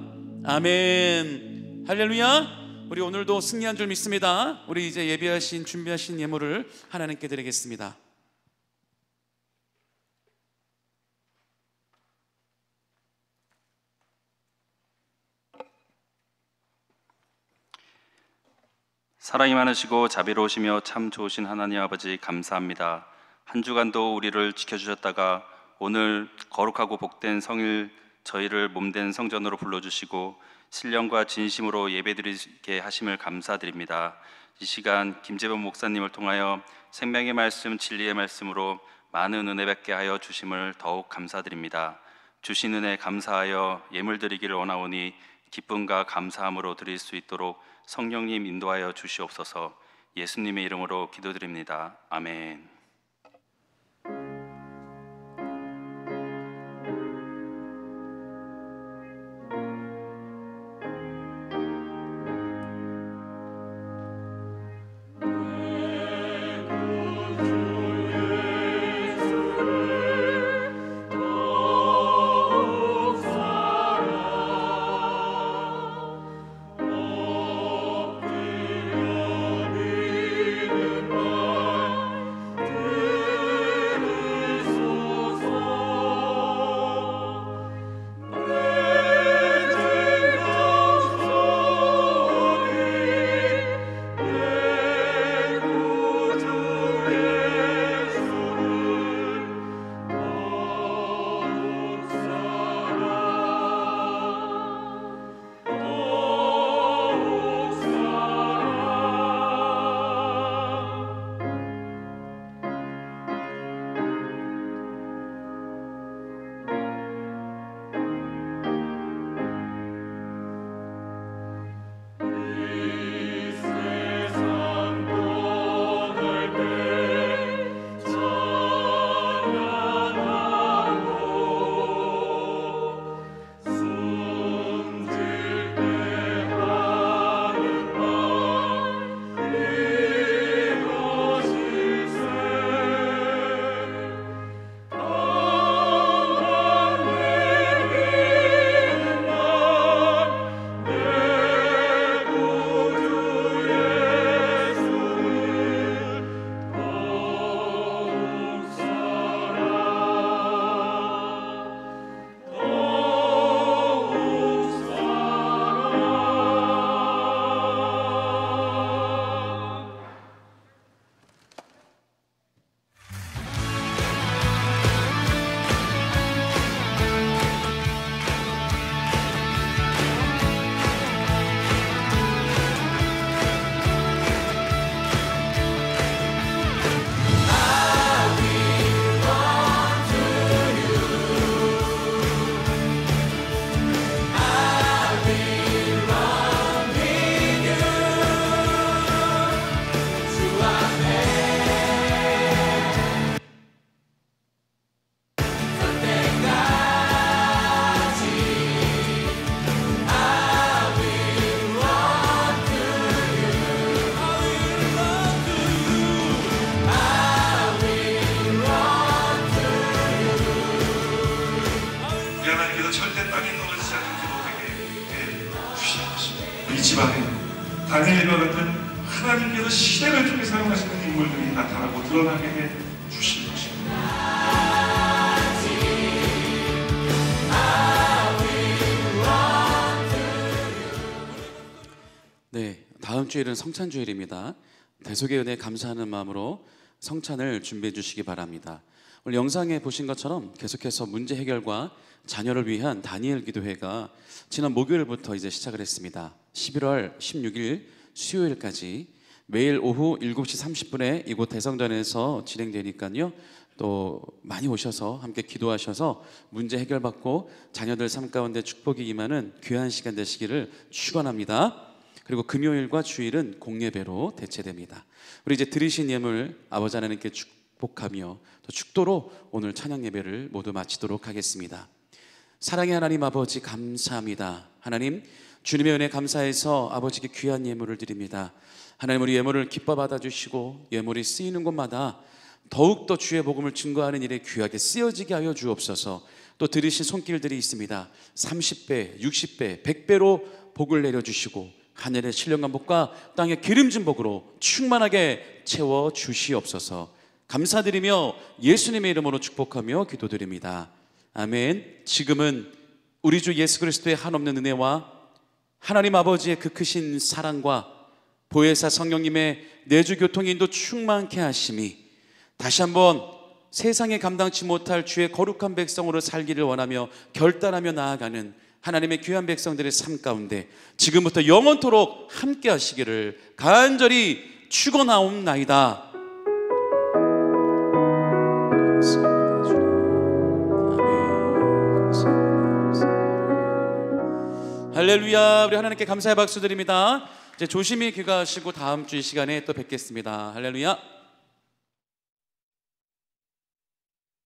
A: 아멘. 할렐루야. 우리 오늘도 승리한 줄 믿습니다. 우리 이제 준비하신 예물을 하나님께 드리겠습니다.
D: 사랑이 많으시고 자비로우시며 참 좋으신 하나님 아버지, 감사합니다. 한 주간도 우리를 지켜주셨다가 오늘 거룩하고 복된 성일 저희를 몸된 성전으로 불러주시고 신령과 진심으로 예배드리게 하심을 감사드립니다. 이 시간 김재범 목사님을 통하여 생명의 말씀, 진리의 말씀으로 많은 은혜 받게 하여 주심을 더욱 감사드립니다. 주신 은혜 감사하여 예물 드리기를 원하오니 기쁨과 감사함으로 드릴 수 있도록 성령님 인도하여 주시옵소서. 예수님의 이름으로 기도드립니다. 아멘.
E: 우리 집안에 다니엘과 같은 하나님께서 시대를 통해 사용하시는 인물들이 나타나고 드러나게 해 주실 것입니다.
A: 네, 다음 주일은 성찬주일입니다. 대속의 은혜에 감사하는 마음으로 성찬을 준비해 주시기 바랍니다. 오늘 영상에 보신 것처럼 계속해서 문제 해결과 자녀를 위한 다니엘 기도회가 지난 목요일부터 이제 시작을 했습니다. 11월 16일 수요일까지 매일 오후 7시 30분에 이곳 대성전에서 진행되니까요. 또 많이 오셔서 함께 기도하셔서 문제 해결받고 자녀들 삶 가운데 축복이 임하는 귀한 시간 되시기를 축원합니다. 그리고 금요일과 주일은 공예배로 대체됩니다. 우리 이제 드리신 예물 아버지 하나님께 축복하며 또 축도로 오늘 찬양 예배를 모두 마치도록 하겠습니다. 사랑의 하나님 아버지 감사합니다. 하나님 주님의 은혜 감사해서 아버지께 귀한 예물을 드립니다. 하나님 우리 예물을 기뻐 받아주시고 예물이 쓰이는 곳마다 더욱더 주의 복음을 증거하는 일에 귀하게 쓰여지게 하여 주옵소서. 또 들으신 손길들이 있습니다. 30배, 60배, 100배로 복을 내려주시고 하늘의 신령한 복과 땅의 기름진 복으로 충만하게 채워 주시옵소서. 감사드리며 예수님의 이름으로 축복하며 기도드립니다. 아멘. 지금은 우리 주 예수 그리스도의 한없는 은혜와 하나님 아버지의 그 크신 사랑과 보혜사 성령님의 내주 교통 인도 충만케 하심이 다시 한번 세상에 감당치 못할 주의 거룩한 백성으로 살기를 원하며 결단하며 나아가는 하나님의 귀한 백성들의 삶 가운데 지금부터 영원토록 함께 하시기를 간절히 축원하옵나이다. 할렐루야. 우리 하나님께 감사의 박수 드립니다. 이제 조심히 귀가하시고 다음 주 이 시간에 또 뵙겠습니다. 할렐루야.